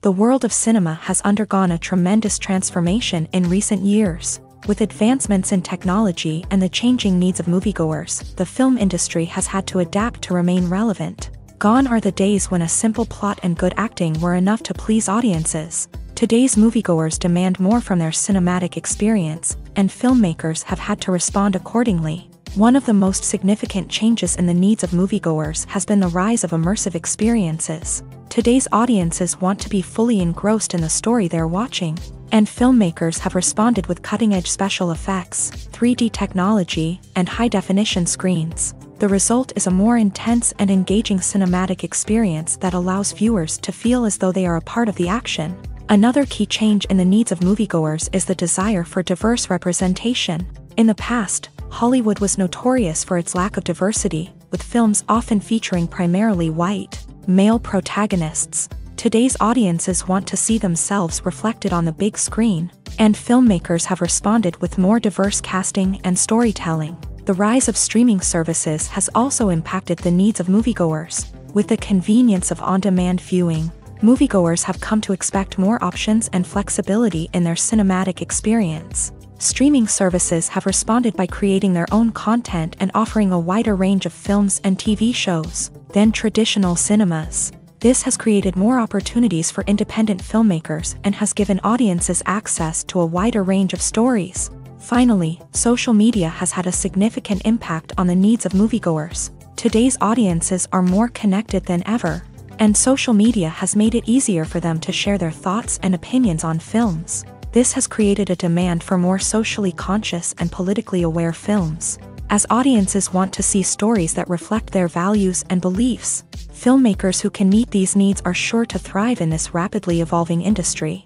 The world of cinema has undergone a tremendous transformation in recent years. With advancements in technology and the changing needs of moviegoers, the film industry has had to adapt to remain relevant. Gone are the days when a simple plot and good acting were enough to please audiences. Today's moviegoers demand more from their cinematic experience, and filmmakers have had to respond accordingly. One of the most significant changes in the needs of moviegoers has been the rise of immersive experiences. Today's audiences want to be fully engrossed in the story they're watching, and filmmakers have responded with cutting-edge special effects, 3D technology, and high-definition screens. The result is a more intense and engaging cinematic experience that allows viewers to feel as though they are a part of the action. Another key change in the needs of moviegoers is the desire for diverse representation. In the past, Hollywood was notorious for its lack of diversity, with films often featuring primarily white, male protagonists. Today's audiences want to see themselves reflected on the big screen, and filmmakers have responded with more diverse casting and storytelling. The rise of streaming services has also impacted the needs of moviegoers. With the convenience of on-demand viewing, moviegoers have come to expect more options and flexibility in their cinematic experience. Streaming services have responded by creating their own content and offering a wider range of films and TV shows than traditional cinemas. This has created more opportunities for independent filmmakers and has given audiences access to a wider range of stories. Finally, social media has had a significant impact on the needs of moviegoers. Today's audiences are more connected than ever, and social media has made it easier for them to share their thoughts and opinions on films. This has created a demand for more socially conscious and politically aware films. As audiences want to see stories that reflect their values and beliefs, filmmakers who can meet these needs are sure to thrive in this rapidly evolving industry.